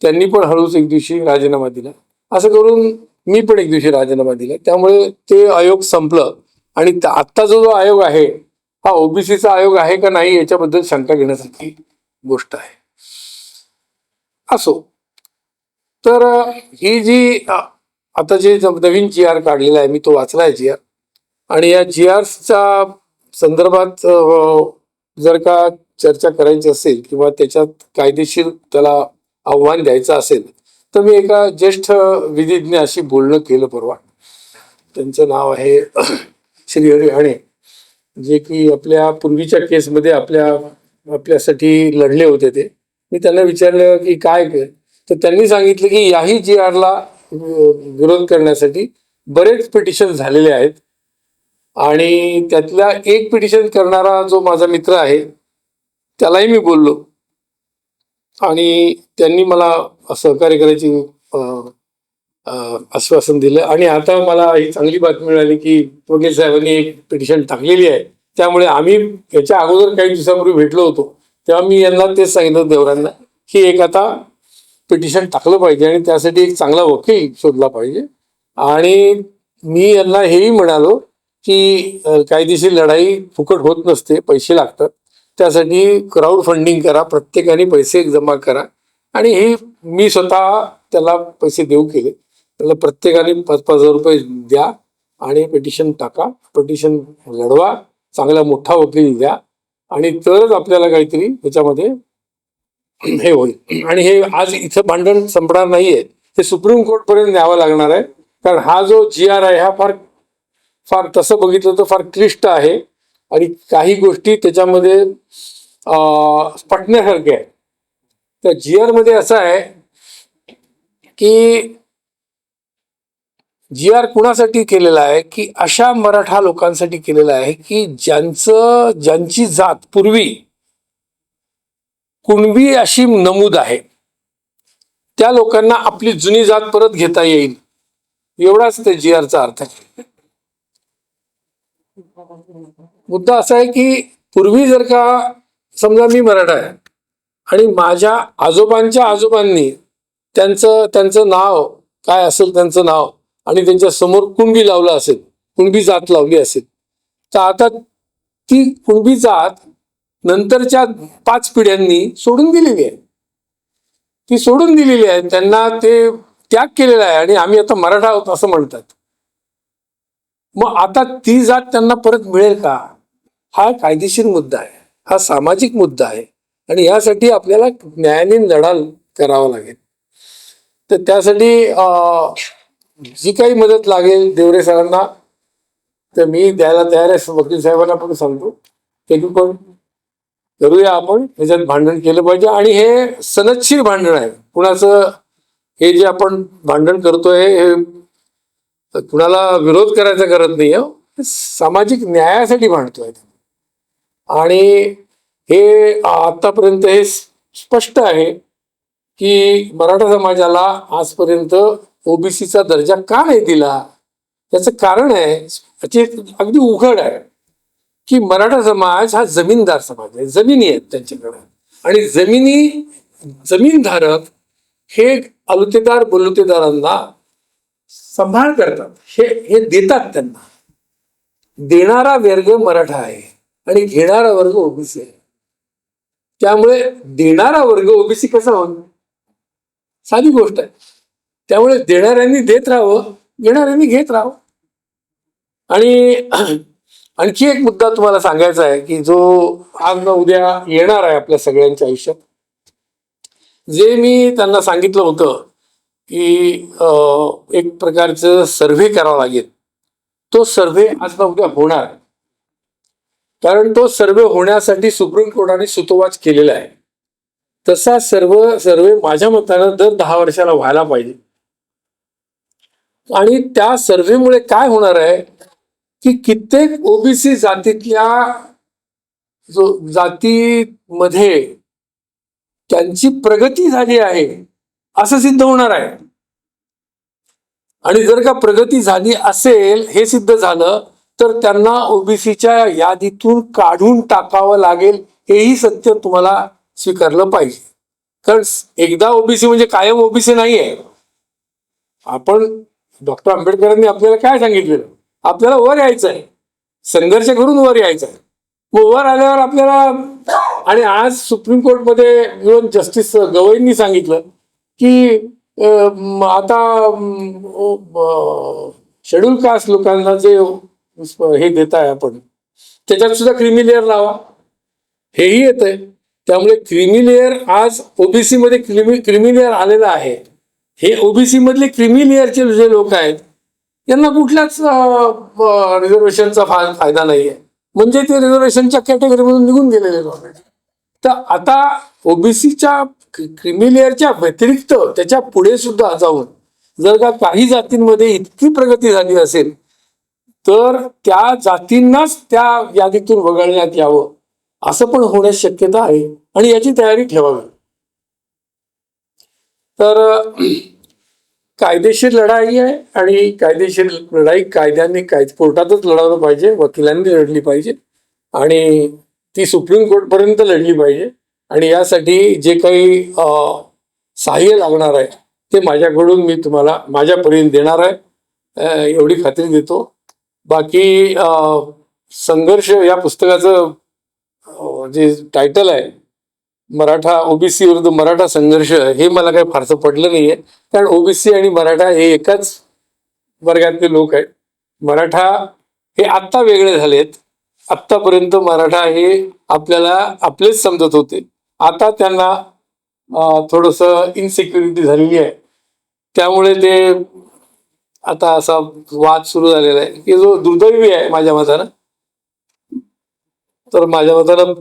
त्यांनी पण हळूच एक दिवशी राजीनामा दिला. असं करून मी पण एक दिवशी राजीनामा दिला. त्यामुळे ते आयोग संपलं आणि आत्ता जो आयोग आहे हा ओबीसीचा आयोग आहे का नाही याच्याबद्दल शंका घेण्यासारखी गोष्ट आहे. असो, तर ही जी आता जे नवीन GR काढलेला आहे, मी तो वाचलाय GR, आणि या GRच्या संदर्भात जर का चर्चा करायची असेल किंवा त्याच्यात कायदेशीर त्याला आव्हान द्यायचं असेल तर मी एका ज्येष्ठ विधिज्ञाशी बोलणं केलं परवा. त्यांचं नाव आहे श्री हरी हाणे, जे की आपल्या पूर्वीच्या केसमध्ये आपल्यासाठी लढले होते. ते मी त्यांना विचारलं की काय, तर त्यांनी सांगितलं की याही GRला विरोध करण्यासाठी बरेच पिटिशन झालेले आहेत आणि त्यातल्या एक पिटिशन करणारा जो माझा मित्र आहे त्यालाही मी बोललो आणि त्यांनी मला सहकार्य करायची आश्वासन दिलं. आणि आता मला ही चांगली बातमी मिळाली की वकील साहेबांनी एक पिटिशन टाकलेली आहे. त्यामुळे आम्ही याच्या अगोदर काही दिवसापूर्वी भेटलो होतो, तेव्हा मी यांना तेच सांगितलं देवरांना की एक आता पिटिशन टाकलं पाहिजे आणि त्यासाठी एक चांगला वकील शोधला पाहिजे. आणि मी यांना हेही म्हणालो की कायदेशीर लढाई फुकट होत नसते, पैसे लागतात, त्यासाठी क्राऊड फंडिंग करा, प्रत्येकाने पैसे जमा करा. आणि हे मी स्वतः त्याला पैसे देऊ केले. त्याला प्रत्येकाने 5,000 रुपये द्या आणि पिटिशन टाका, पिटिशन लढवा, चांगला मोठा वकील द्या आणि तरच आपल्याला काहीतरी त्याच्यामध्ये हे होईल. आणि हे आज इथं भांडण संपणार नाहीये, हे सुप्रीम कोर्ट पर्यंत न्यावं लागणार आहे. कारण हा जो GR आहे हा फार तसं बघितलं तर फार क्लिष्ट आहे आणि काही गोष्टी त्याच्यामध्ये पटण्यासारख्या आहेत. तर GR मध्ये असं आहे की GR कुणासाठी केलेला आहे की अशा मराठा लोकांसाठी केलेला आहे की ज्यांची जात पूर्वी कुणबी अशी नमूद आहे, त्या लोकांना आपली जुनी जात परत घेता येईल, एवढाच ते GRचा अर्थ आहे. मुद्दा असा आहे की पूर्वी जर का समजा मी मराठा आहे आणि माझ्या आजोबांच्या आजोबांनी त्यांचं नाव काय असेल, त्यांचं नाव आणि त्यांच्या समोर कुणबी लावलं असेल, कुणबी जात लावली असेल, तर आता ती कुणबी जात नंतरच्या 5 पिढ्यांनी सोडून दिलेली आहे. ती सोडून दिलेली आहे, त्यांना ते त्याग केलेला आहे आणि आम्ही आता मराठा आहोत असं म्हणतात. मग आता ती जात त्यांना परत मिळेल का? हा कायदेशीर मुद्दा आहे, हा सामाजिक मुद्दा आहे आणि यासाठी आपल्याला न्यायाने लढा करावा लागेल. तर त्यासाठी जी काही मदत लागेल देवरे सरांना तर मी द्यायला तयार आहे वकील साहेबांना पण सांगतो की पण करूया आपण, ह्याच्यात भांडण केलं पाहिजे. आणि हे सनदशीर भांडण आहे. कुणाचं हे जे आपण भांडण करतोय हे कुणाला विरोध करायचा करत नाही, सामाजिक न्यायासाठी भांडतोय. आणि हे आतापर्यंत हे स्पष्ट आहे की मराठा समाजाला आजपर्यंत ओबीसीचा दर्जा का नाही दिला. त्याचं कारण आहे, त्याची अगदी उघड आहे की मराठा समाज हा जमीनदार समाज आहे, जमिनी आहेत त्यांच्याकडे. आणि जमीनधारक हे अलुतेदार बलुतेदारांना सांभाळ करतात, हे देतात त्यांना. देणारा वर्ग मराठा आहे आणि घेणारा वर्ग ओबीसी आहे. त्यामुळे देणारा वर्ग ओबीसी कसा होईल, साधी गोष्ट आहे. त्यामुळे देणाऱ्यांनी देत राहावं, घेणाऱ्यांनी घेत राहावं. आणि आणखी एक मुद्दा तुम्हाला सांगायचा आहे की जो आज ना उद्या येणार आहे आपल्या सगळ्यांच्या आयुष्यात. जे मी त्यांना सांगितलं होतं की एक प्रकारचं सर्व्हे करावा लागेल, तो सर्व्हे आज ना उद्या होणार. कारण तो सर्व्हे होण्यासाठी सुप्रीम कोर्टाने सुतोवाच केलेला आहे. तसा सर्व्हे माझ्या मतानं दर 10 वर्षाला व्हायला पाहिजे. आणि त्या सर्व्हेमुळे काय होणार आहे की कित्येक ओबीसी जातीतल्या जातीमध्ये त्यांची प्रगती झाली आहे असं सिद्ध होणार आहे. आणि जर का प्रगती झाली असेल, हे सिद्ध झालं, तर त्यांना ओबीसीच्या यादीतून काढून टाकावं लागेल, हेही सत्य तुम्हाला स्वीकारलं पाहिजे. कारण एकदा ओबीसी म्हणजे कायम ओबीसी नाही आहे. आपण डॉक्टर आंबेडकरांनी आपल्याला काय सांगितलेलं, आपल्याला वर यायचं आहे, संघर्ष करून वर यायचं आहे. मग वर आल्यावर आपल्याला, आणि आज सुप्रीम कोर्टमध्ये इव्हन जस्टिस गवईंनी सांगितलं की आता शेड्यूल कास्ट लोकांना जे हे देत आहे आपण, त्याच्यात सुद्धा क्रिमी लेअर लावा, हेही येत आहे. त्यामुळे क्रिमी लेअर आज ओबीसी मध्ये क्रिमी लेअर आलेला आहे. हे ओबीसी मधले क्रिमी लेअरचे जे लोक आहेत यांना कुठल्याच रिझर्वेशनचा फायदा नाहीये, म्हणजे ते रिझर्वेशनच्या कॅटेगरीमधून निघून गेलेले लोक आहेत. तर आता ओबीसीच्या क्रिमी लेअरच्या व्यतिरिक्त त्याच्या पुढे सुद्धा जाऊन जर का काही जातींमध्ये इतकी प्रगती झाली असेल, तर त्या जातींनाच त्या यादीतून वगळण्यात यावं, असं पण होण्याची शक्यता आहे. आणि याची तयारी ठेवावी. तर कायदेशीर लढाई आहे, आणि कायदेशीर लढाई कायद्याने कोर्टातच लढवलं पाहिजे, वकिलांनी लढली पाहिजे, आणि ती सुप्रीम कोर्ट पर्यंत लढली पाहिजे. आणि यासाठी जे काही सहाय्य लागणार आहे ते माझ्याकडून मी तुम्हाला माझ्यापर्यंत देणार आहे, एवढी खात्री देतो. बाकी संघर्ष या पुस्तकाचं जे टायटल आहे, मराठा ओबीसी विरुद्ध मराठा संघर्ष, हे मला काही फारसं पडलं नाहीये. कारण ओबीसी आणि मराठा हे एकाच वर्गातले लोक आहेत. मराठा हे आत्ता वेगळे झालेत. आत्तापर्यंत मराठा हे आपल्याला आपलेच समजत होते. आता त्यांना थोडंसं इनसिक्युरिटी झालेली आहे. त्यामुळे ते आता असा वाद सुरू झालेला आहे की जो दुर्दैवी आहे माझ्या मतानं. तर माझ्या मतानं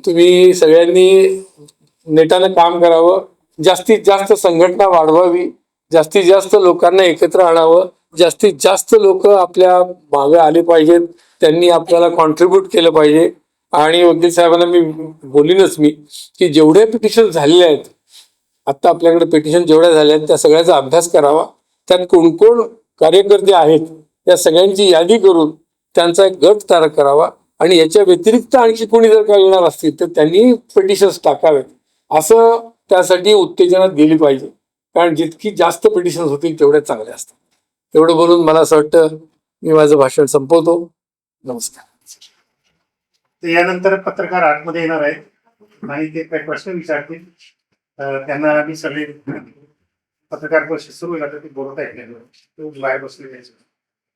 तुम्ही सगळ्यांनी नेटानं काम करावं, जास्तीत जास्त संघटना वाढवावी, जास्तीत जास्त लोकांना एकत्र आणावं, जास्तीत जास्त लोक आपल्या मागे आले पाहिजेत, त्यांनी आपल्याला कॉन्ट्रीब्यूट केलं पाहिजे. आणि वकील साहेबांना मी बोलीनच मी की जेवढे पिटिशन झालेले आहेत, आत्ता आपल्याकडे पिटिशन जेवढ्या झाल्या आहेत त्या सगळ्याचा अभ्यास करावा. त्यात कोण कोण कार्यकर्ते आहेत त्या सगळ्यांची यादी करून त्यांचा एक गट तयार करावा. आणि याच्या व्यतिरिक्त आणखी कोणी जर का येणार असतील तर त्यांनी पिटिशन्स टाकावेत, असं त्यासाठी उत्तेजना दिली पाहिजे. कारण जितकी जास्त पिटिशन्स होतील तेवढ्या चांगल्या असतात. एवढं बोलून मला असं वाटतं मी माझं भाषण संपवतो. नमस्कार. तर यानंतर पत्रकार आतमध्ये येणार आहेत आणि ते काही प्रश्न विचारतील. त्यांना आम्ही सगळे पत्रकार परिषद सुरू झालं ते बोलत आहेत, बाहेर बसले घ्यायचं.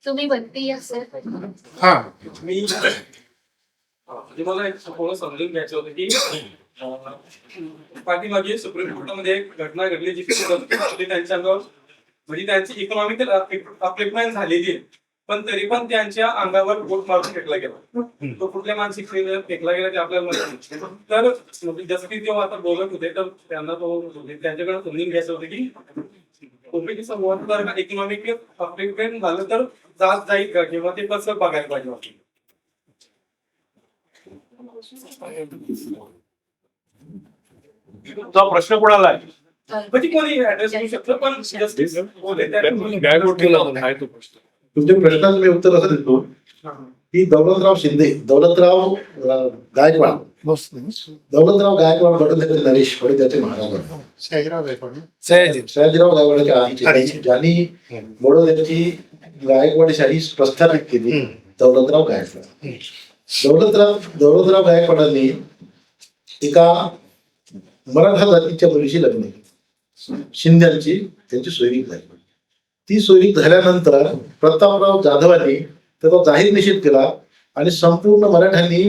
तुम्ही बघती असेल हा, मी मला एक थोडं समजून घ्यायचं होतं की पाठीमागे सुप्रीम कोर्टामध्ये एक घटना घडली जी त्यांच्या अंगावर म्हणजे त्यांची इकॉनॉमिकल अपलिफ्टमेंट झालेली आहे. पण तरी पण त्यांच्या अंगावर बोट मारून फेकला गेला. तो कुठल्या मानसिकतेने फेकला गेला ते आपल्याला माहिती नाही. तर म्हणजे जसं की जेव्हा आता बोलत होते तर त्यांना तो त्यांच्याकडे समजून घ्यायचं होतं की ओबीसी संवाद जर इकॉनॉमिक अपडेट झालं तर जात जाईल का किंवा ते कसं बघायला पाहिजे. तुमचा प्रश्न कोणाला आहे? म्हणजे कोणी ऍड्रेस करू शकतो पण जस्टिस आहे तो प्रश्न. तुमच्या प्रश्नाचं मी उत्तर असं देतो की दौलतराव शिंदे, दौलतराव गायकवाड, दौलतराव गायकवाड बडोद्याचे नरेश बडोद्याचे महाराज सयाजीराव गायकवाड. सयाजीराव गायकवाडच्या आधीचे ज्यांनी बडोद्याची गायकवाडशाही प्रस्थापित केली, दौलतराव गायकवाड. दौलतराव गायकवाडांनी एका मराठा जातीच्या मुलीशी लग्न केलं. शिंद्यांची त्यांची सोयरीक झाली. ती सोयरीक झाल्यानंतर प्रतापराव जाधवांनी त्याचा जाहीर निषेध केला आणि संपूर्ण मराठ्यांनी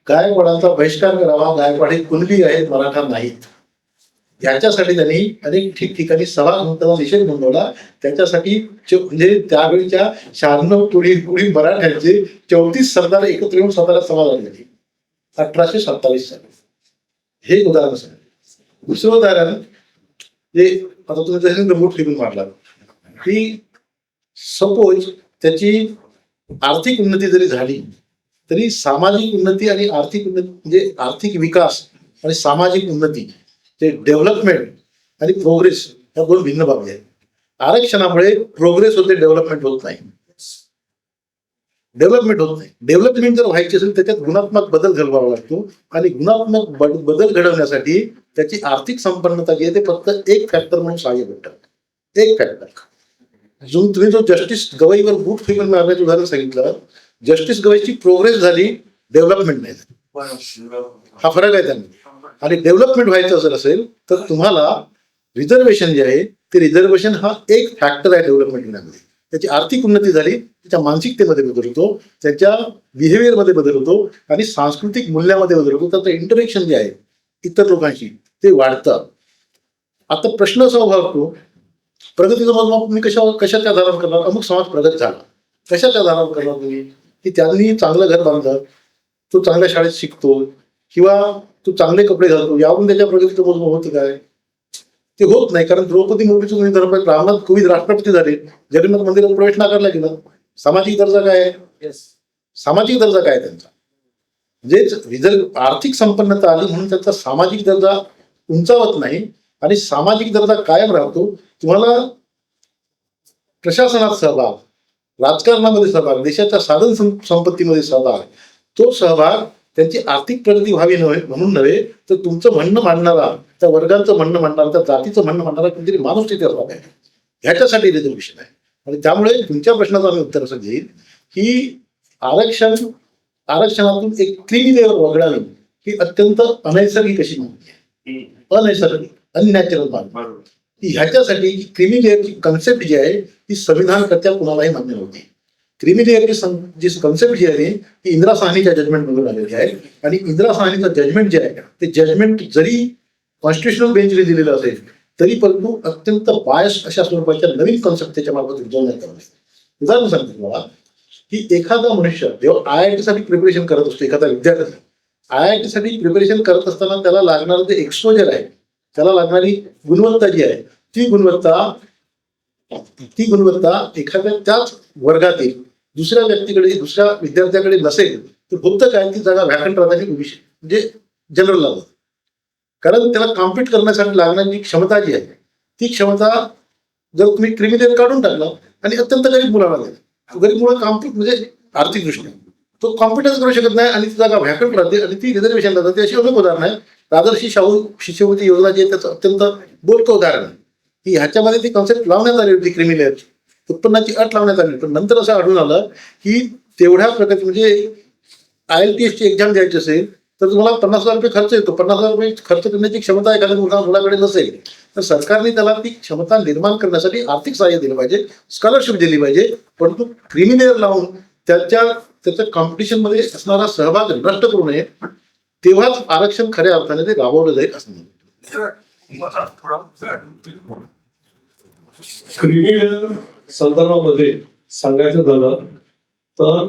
गायकवाडांचा बहिष्कार करावा. गायकवाड हे कुणबी आहेत, मराठा नाहीत. याच्यासाठी त्यांनी अनेक ठिकठिकाणी सभा घेऊन त्याचा निषेध नोंदवला. त्याच्यासाठी म्हणजे त्यावेळीच्या 96 कोटी मराठ्यांचे 34 सरदार एकत्र येऊन स्वतःला सभा झाली 1827 साली. हे एक उदाहरण सांगितलं. दुसरं उदाहरण जे आता तुम्ही जसे नमूद फिरून मारला की सपोज त्याची आर्थिक उन्नती जरी झाली तरी सामाजिक उन्नती आणि आर्थिक उन्नती म्हणजे आर्थिक विकास आणि सामाजिक उन्नती ते डेव्हलपमेंट आणि प्रोग्रेस या दोन भिन्न बाबी आहेत. आरक्षणामुळे प्रोग्रेस होते, डेव्हलपमेंट होत नाही. डेव्हलपमेंट जर व्हायची असेल त्याच्यात गुणात्मक बदल घडवावा लागतो आणि गुणात्मक बदल घडवण्यासाठी त्याची आर्थिक संपन्नता जी आहे ते फक्त एक फॅक्टर म्हणून सहाय्य भेटतं. एक फॅक्टर. तुम्ही जो जस्टिस गवईवर बूट फेकून मारण्याचं उदाहरण सांगितलं, जस्टिस गवईची प्रोग्रेस झाली, डेव्हलपमेंट नाही झाली. हा फरक आहे त्यांनी. आणि डेव्हलपमेंट व्हायचं जर असेल तर तुम्हाला रिझर्वेशन जे आहे ते रिझर्वेशन हा एक फॅक्टर आहे डेव्हलपमेंट होण्यामध्ये. त्याची आर्थिक उन्नती झाली, त्याच्या मानसिकतेमध्ये बदल होतो, त्याच्या बिहेवियरमध्ये बदल होतो आणि सांस्कृतिक मूल्यामध्ये बदल होतो. त्याचं इंटरेक्शन जे आहे इतर लोकांशी ते वाढतं. आता प्रश्न असा उभा होतो, प्रगतीचं मोजमाप तुम्ही कशाच्या आधारावर करणार? अमुक समाज प्रगत झाला, कशाच्या आधारावर करणार तुम्ही? की त्यांनी चांगलं घर बांधलं, तो चांगल्या शाळेत शिकतो किंवा तू चांगले कपडे घालतो, यावरून त्याच्या प्रगतीचं मोजमाप होतं काय? ते होत नाही. कारण द्रौपदी मुर्मूचं तुम्ही धर्म रामनाथ कोविंद राष्ट्रपती झाले, जगन्नाथ मंदिरात प्रवेश नाकारला गेला. सामाजिक दर्जा काय आहे? सामाजिक दर्जा काय त्यांचा? जे आर्थिक संपन्नता आली म्हणून त्यांचा सामाजिक दर्जा उंचावत नाही आणि सामाजिक दर्जा कायम राहतो. तुम्हाला प्रशासनात सहभाग, राजकारणामध्ये सहभाग, देशाच्या साधन संपत्तीमध्ये सहभाग, तो सहभाग त्यांची आर्थिक प्रगती व्हावी म्हणून नव्हे तर तुमचं म्हणणं मांडणारा, त्या वर्गांचं म्हणणं मांडणारा, त्या जातीचं म्हणणं मांडणारा कोणतरी माणूस तिथे असला पाहिजे. ह्याच्यासाठी रिझर्वेशन आहे. आणि त्यामुळे तुमच्या प्रश्नाचं आम्ही उत्तर असं देईल की आरक्षणातून एक क्रीमी लेअर वगळावी ही अत्यंत अनैसर्गिक अशी मागणी आहे. अनैसर्गिक, अननॅचरल मागणी. ह्याच्यासाठी क्रीमी लेअरची कन्सेप्ट जी आहे ती संविधानकर्त्या कुणालाही मान्य नव्हती. क्रीमी लेअरची जी कन्सेप्ट जी आहे ती इंदिरा साहनीच्या जजमेंटमधून आलेली आहे. आणि इंदिरा साहनीचं जजमेंट जे आहे ते जजमेंट जरी कॉन्स्टिट्युशनल बेंचने दिलेलं असेल तरी परंतु अत्यंत बायस अशा स्वरूपाच्या नवीन कॉन्सेप्ट त्याच्या मार्फत रुजवण्यात आले. उदाहरण सांगतो तुम्हाला की एखादा मनुष्य जेव्हा IIT साठी प्रिपरेशन करत असतो, एखादा विद्यार्थी IIT साठी प्रिपरेशन करत असताना त्याला लागणारं जे एक्सपोजर आहे, त्याला लागणारी गुणवत्ता जी आहे ती गुणवत्ता एखाद्या त्याच वर्गातील दुसऱ्या व्यक्तीकडे, दुसऱ्या विद्यार्थ्याकडे नसेल तर होतं काय, ती जागा व्हॅकंट राहते म्हणजे जनरल लागत. कारण त्याला कॉम्पिट करण्यासाठी लागणारी क्षमता जी आहे ती क्षमता जर तुम्ही क्रिमिनल काढून टाकला आणि अत्यंत गरीब मुलाला दिला, गरीब मुलं कॉम्पिट म्हणजे आर्थिक दृष्ट्या तो कॉम्पिटन्स करू शकत नाही आणि ती जागा व्हॅकंट राहते आणि ती रिझर्वेशनला जाते. अशी अनेक उदाहरणं आहे. राजर्षी शाहू शिष्यवृत्ती योजना जी आहे त्याचं अत्यंत बोलकं उदाहरण आहे की ह्याच्यामध्ये ती कॉन्सेप्ट लावण्यात आली होती, क्रिमिनलची उत्पन्नाची अट लावण्यात आली. पण नंतर असं आढळून आलं की तेवढ्या प्रकारचे म्हणजे IELTS ची एक्झाम द्यायची असेल तर तुम्हाला 50,000 रुपये खर्च येतो. 50,000 रुपये खर्च करण्याची क्षमता एखाद्या मुलाकडे नसेल तर सरकारने त्याला ती क्षमता निर्माण करण्यासाठी आर्थिक सहाय्य दिलं पाहिजे, स्कॉलरशिप दिली पाहिजे. परंतु क्रिमिनल लावून त्याच्या कॉम्पिटिशनमध्ये असणारा सहभाग नष्ट करू नये, तेव्हाच आरक्षण खऱ्या अर्थाने ते राबवलं जाईल असं क्रिमिनल संदर्भामध्ये सांगायचं झालं तर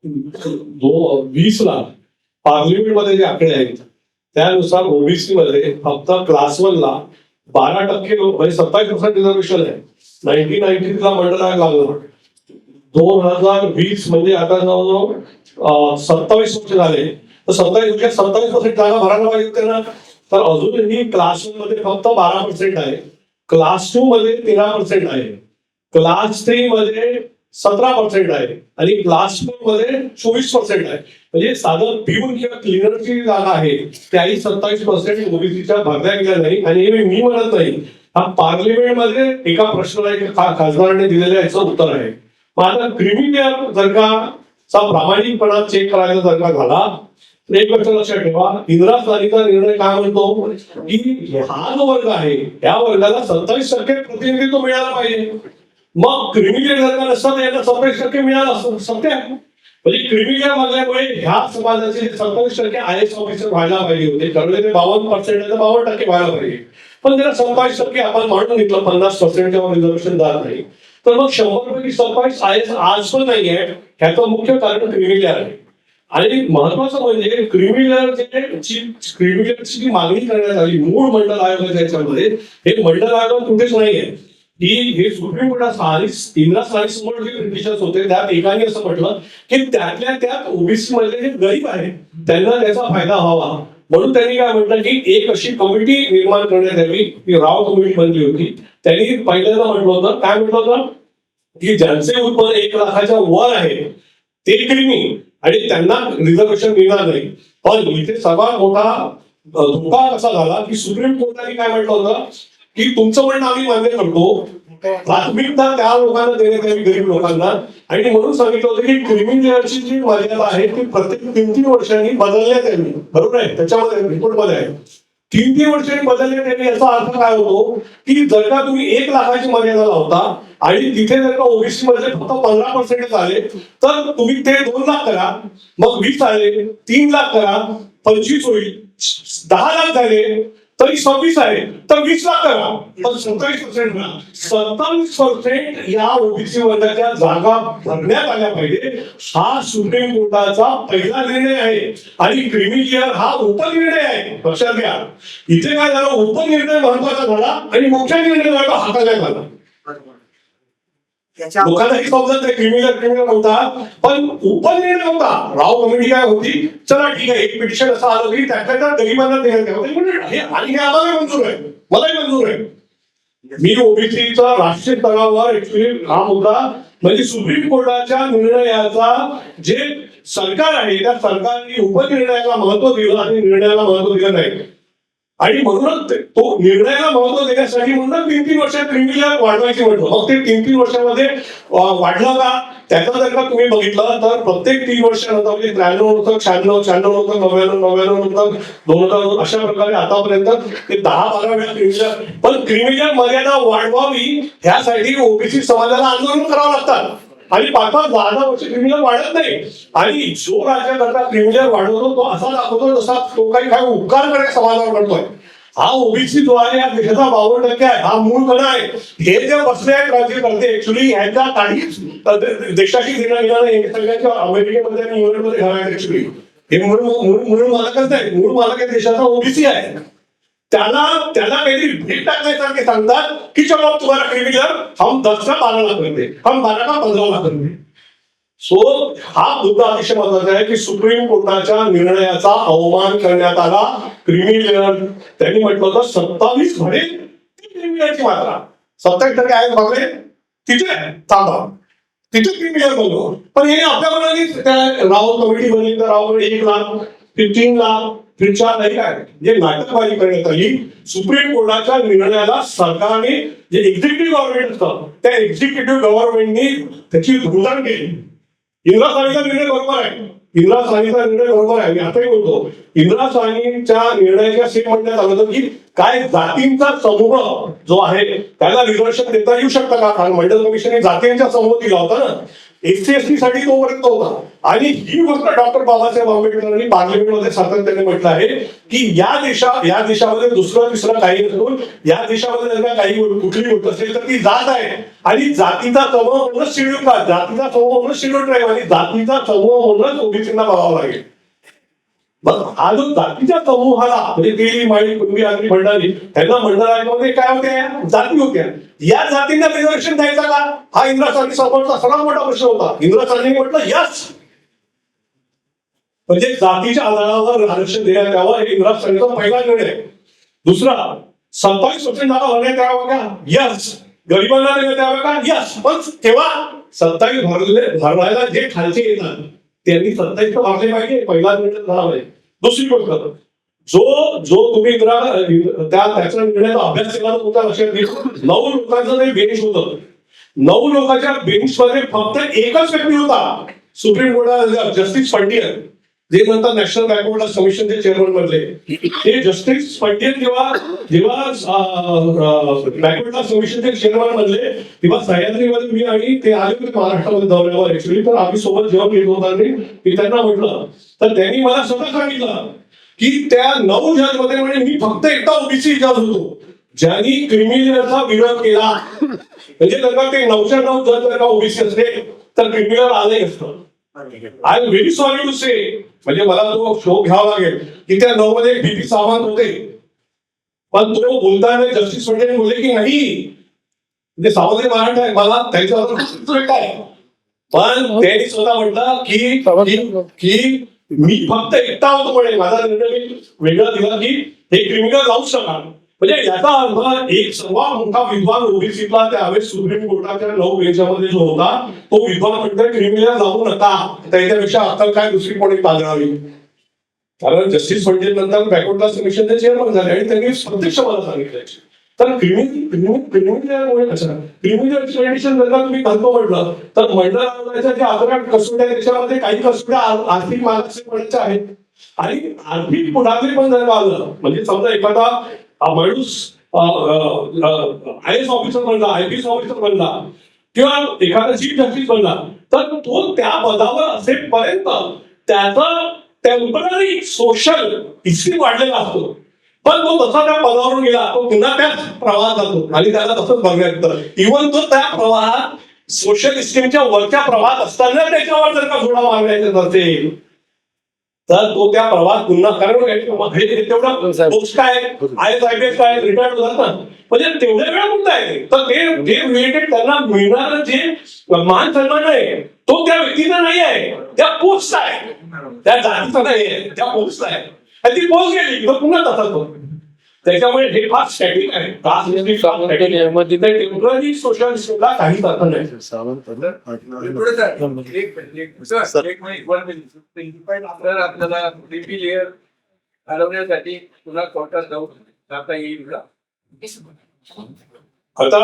2020ला पार्लिमेंटमध्ये जे आकडे आहेत त्यानुसार ओबीसी मध्ये फक्त क्लास 1 ला 12% म्हणजे 27% रिझर्वेशन आहे. 1990 ला मंडळ आयोग लागला. 2020 म्हणजे आता जवळजवळ 27 वर्ष झाले तर 27% जागा भरायला पाहिजे त्यांना. तर अजूनही क्लास 1 मध्ये फक्त 12% आहे, क्लास 2 मध्ये 13% आहे, क्लास 3 मध्ये 17% आहे आणि क्लास 4 मध्ये 24% आहे. म्हणजे साधं पिऊन किंवा क्लिनरची जागा आहे त्याही 27% ओबीसीच्या भरल्या गेल्या नाही. आणि हे मी म्हणत नाही, हा पार्लिमेंटमध्ये एका प्रश्नाला एका खासदाराने दिलेल्या याचं उत्तर आहे. मग आता क्रिमिनल जर का चा प्रामाणिकपणा चेक करायचा जर का झाला तर एक गोष्ट लक्षात ठेवा, इंदिरा सालीचा निर्णय काय म्हणतो की हा जो वर्ग आहे या वर्गाला 27% प्रतिनिधित्व मिळालं पाहिजे. मग क्रिमिनल जर का नसतात यांना 27% मिळालं असं सत्य आहे. म्हणजे क्रिमिनल मागल्यामुळे ह्या समाजाचे 27% IAS ऑफिसर व्हायला पाहिजे होते. ठरवले ते 52% तर 52% व्हायला पाहिजे. पण त्याला 27% आपण म्हणून घेतलं, 50% रिझर्वेशन जात नाही. तर मग 100 पैकी 27 IAS आज पण नाही आहे. ह्याचं मुख्य कारण क्रिमिनल आहे. आणि महत्वाचं म्हणजे क्रिमिनलची जी मागणी करण्यात आली मूळ मंडळ आयोगाच्या याच्यामध्ये, हे मंडळ आयोग कुठेच नाहीये. की हे सुप्रीम कोर्टात इंदिरा साली समोर जे पिटिशन्स होते त्यात एकाने असं म्हटलं की त्यातल्या त्यात ओबीसी मध्ये जे गरीब आहेत त्यांना त्याचा फायदा व्हावा म्हणून त्यांनी काय म्हटलं की एक अशी कमिटी निर्माण करण्यात यावी. ती राव कमिटी बनली होती. त्यांनी पहिल्यांदा म्हटलं होतं, काय म्हटलं होतं की ज्यांचे उत्पन्न 1 लाखाच्या वर आहे ते क्रिमी आणि त्यांना रिझर्वेशन मिळणार नाही. पण इथे सर्वात मोठा धोका कसा झाला की सुप्रीम कोर्टाने काय म्हटलं होतं की तुमचं म्हणणं आम्ही मान्य करतो, प्राथमिकता त्या लोकांना देण्यात यावी, गरीब लोकांना. आणि म्हणून सांगितलं होतं की क्रिमिनलची जी मर्यादा आहे ती प्रत्येक 3-3 वर्षांनी बदलण्यात यावी. बरोबर आहे, त्याच्यामध्ये रिपोर्टमध्ये आहे 3-3 वर्षांनी बदलण्यात यावी. याचा अर्थ काय होतो की जर का तुम्ही 1 लाखाची मर्यादा लावता आणि तिथे जर का ओबीसी मध्ये फक्त 15% आले तर तुम्ही ते 2 लाख करा, मग 20 आले 3 लाख करा, 25 होईल, 10 लाख झाले तरी 26 आहे तर 20 लाख करा, पण 27% या ओबीसी वर्गाच्या जागा भरण्यात आल्या पाहिजे. हा सुप्रीम कोर्टाचा पहिला निर्णय आहे आणि क्रिमिनल हा उपनिर्णय आहे. लक्षात घ्या, इथे काय झालं, उपनिर्णय महत्वाचा झाला आणि मुख्य निर्णय हाताळण्यात आला. लोकांना हे समजत नाही क्रिमिनल म्हणतात, पण उपनिर्णय होता. राव कमिटी काय होती, चला ठीक आहे एक पिटिशन असं आलं की त्याच्या गरिबांना देण्यात यावं आणि हे आम्हाला मंजूर आहे, मलाही मंजूर आहे. मी ओबीसीचा राष्ट्रीय स्तरावर ऍक्च्युली हा मुद्दा म्हणजे सुप्रीम कोर्टाच्या निर्णयाचा जे सरकार आहे त्या सरकारने उपनिर्णयाला महत्व दिलं आणि निर्णयाला महत्व दिलं नाही. आणि म्हणूनच तो निर्णयाला महत्व देण्यासाठी म्हणून 3-3 वर्षात क्रिमिनल वाढवायची म्हटलं. मग ते 3-3 वर्षामध्ये वाढलं का, त्याचा जर का तुम्ही बघितलं तर प्रत्येक 3 वर्षानंतर म्हणजे 93 नंतर 96 नंतर 99 नंतर 2002 अशा प्रकारे आतापर्यंत ते 10-12 वेळा क्रिमिनल. पण क्रिमिनल मर्यादा वाढवावी ह्यासाठी ओबीसी समाजाला आंदोलन करावं लागतात आणि 5-10 वर्ष क्रिमिनल वाढत नाही. आणि जो राज्य करता क्रिमिनल वाढवतो तो असा दाखवतो जसा तो काही उपकार करायला समाजावर करतोय. हा ओबीसी जो आहे या देशाचा 52% आहे, हा मूळ कणा आहे. हे जे बसले आहेत राज्यकर्ते ऍक्च्युली ह्यांच्या काही देशाशी घेणं घेणं नाही. सगळ्यांच्या अमेरिकेमध्ये आणि इंग्लंडमध्ये घर आहेत ऍक्च्युली. हे मूळ मालकच नाही, मूळ मालक देशाचा ओबीसी आहे. त्याला काहीतरी भेट टाकण्यासारखे सांगतात की चलो तुम्हाला क्रिमिनल हम 10 का 12 लाख करते, हम 12 का 15 लाख करते. सो हा मुद्दा अतिशय महत्वाचा आहे की सुप्रीम कोर्टाच्या निर्णयाचा अवमान करण्यात आला. क्रिमिनल त्यांनी म्हटलं होतं 27 म्हणे क्रिमिनलची मात्रा 27% आहे बघले तिथे थांबा, तिथे क्रिमिनल बनलो. पण हे आपल्या मनाने राव कमिटी बनली तर राव 1 लाख 3 लाख विचार नाही काय जे नाटकबाजी करण्यात आली. सुप्रीम कोर्टाच्या निर्णयाला सरकारने जे एक्झिक्युटिव्ह गव्हर्नमेंट असतं त्या एक्झिक्युटिव्ह गव्हर्नमेंटनी त्याची धुळधाण केली. इंदिरा सालीचा निर्णय बरोबर आहे, इंदिरा सालीचा निर्णय बरोबर आहे. मी आताही बोलतो इंदिरा सालीच्या निर्णयाच्या सेट म्हणण्यात आलं होतं की काय जातींचा समूह जो आहे त्याला रिझर्वेशन देता येऊ शकतं का, कारण मंडल कमिशनने जातींचा समूह दिला होता ना. SC/ST साठी तोपर्यंत होता. आणि ही गोष्ट डॉक्टर बाबासाहेब आंबेडकरांनी पार्लमेंटमध्ये सातत्याने म्हटलं आहे की या देशामध्ये दुसरं तिसरं काही नसून या देशामध्ये जर का काही कुठली गोष्ट असेल तर ती जात आहे. आणि जातीचा समूह म्हणूनच शेड्यूल कास्ट, जातीचा समूह म्हणूनच शेड्यूल ट्राईब आणि जातीचा समूह म्हणूनच ओबीसींना बघावं लागेल. मग हा जो जातीच्या समूहाला म्हणजे तेली माळी कुणबी आगरी भंडारी त्यांना मंडळामध्ये काय होत्या, जाती होत्या. या जातींना रिझर्वेशन द्यायचा का, हा इंदिरा गांधी समोरचा सर्वात मोठा प्रश्न होता. इंदिरा गांधींनी म्हटलं यस, म्हणजे जातीच्या आधारावर आरक्षण देण्यात यावं हे इंदिरा गांधीचा पहिला निर्णय. दुसरा 27% जागा भरण्यात यावं का, यस. गरिबांना देण्यात यावं का, यस. पण तेव्हा 27 भरायला जे खालचे येतात त्यांनी 27 भरले पाहिजे, पहिला निर्णय झाला पाहिजे. दुसरी गोष्ट, जो तुम्ही त्याचा निर्णयाचा अभ्यास केला तर तुमच्या लक्षात येईल 9 लोकांचं ते बेंच होतं. 9 लोकांच्या बेंचमध्ये फक्त एकच व्यक्ती होता सुप्रीम कोर्टाला, जस्टिस पंडियन, जे म्हणतात नॅशनल बॅकवर्ड कमिशनचे चेअरमन मधले. ते जस्टिस पंडियन जेव्हा बॅकवर्ड कमिशनचे चेअरमन म्हणले तेव्हा सह्याद्रीमध्ये मी आणि ते आले होते महाराष्ट्रामध्ये दौऱ्यावर ऍक्च्युली. तर आम्ही सोबत जेव्हा घेत होता मी त्यांना म्हटलं तर त्यांनी मला स्वतः सांगितलं की त्या 9 जज मध्ये म्हणजे मी फक्त एकटा ओबीसी जज होतो ज्यांनी क्रिमिनलचा विरोध केला. म्हणजे जर का ते 9च्या 9 जज जर का ओबीसी असते तर क्रिमिनल आले असतं. I am very sorry to say, म्हणजे मला तो शो घ्यावा लागेल की त्या 9 मध्ये BP सावंत होते. पण तो बोलताना जस्टिस पंडियन बोलले की नाही, म्हणजे सावंत मराठा आहे, मला त्यांच्यावर काय. पण त्यांनी स्वतः म्हटलं की मी फक्त एकटा होतो म्हणे, माझा निर्णय वेगळा दिला की हे क्रिमिनल लावू शकणार. म्हणजे याचा अर्थ एक सर्वात मोठा विद्वान ओबीसीला त्यावेळेस सुप्रीम कोर्टाच्या 9 बेंचामध्ये जो होता तो विद्वान म्हणतोय क्रिमिनल लावू नका, त्याच्यापेक्षा अक्कल काय दुसरी कोणी पाजळावी. कारण जस्टिस पंडित नंतर बॅकवर्ड क्लास कमिशनचे चेअरमन झाले आणि त्यांनी प्रत्यक्ष मला सांगितलं. तर क्रिमिनल कंडिशन जर का तुम्ही घालतो म्हटलं तर मंडळ आयोगाच्या ज्या 11 कसूड्या त्याच्यामध्ये काही कसूड्या आर्थिक मागासलेपणाच्या आहेत. आणि आर्थिक पुढारी पण जर आलं म्हणजे समजा एखादा माणूस IAS ऑफिसर बनला, IPS ऑफिसर बनला किंवा एखादा चीफ जस्टिस बनला तर तो त्या पदावर असेपर्यंत त्याचा टेम्पररी सोशल हिस्ट्री वाढलेला असतो. पण तो तसा त्या पदावरून गेला तो पुन्हा त्याच प्रवाहात जातो आणि त्याला तसंच बघण्यात येतं. इव्हन तो त्या प्रवाहात सोशल सिस्टीमच्या वरच्या प्रवाहात असताना त्याच्यावर जर का घोडा मारण्याचा नसेल तर तो त्या प्रवाहात पुन्हा, कारण तेवढा पोस्ट काय IAS IPS काय रिटायर्ड होतात ना, म्हणजे तेवढ्या वेळा कुठं आहे तर ते रिलेटेड त्यांना मिळणारं जे मान सन्मान आहे तो त्या व्यक्तीचा नाही आहे, त्या पोस्टचा आहे, त्या जातीचा नाही आहे, त्या पोस्टचा आहे. आणि ती पोस्ट गेली तर पुन्हा तसाच होतो. त्याच्यामुळे हे फार स्टॅटिक आहे. टेम्पररी सोशल सिस्टमला काहीच अर्थ नाही. आपल्याला BP लेअर घालवण्यासाठी पुन्हा कोर्टात जाऊ जाता येईल का? आता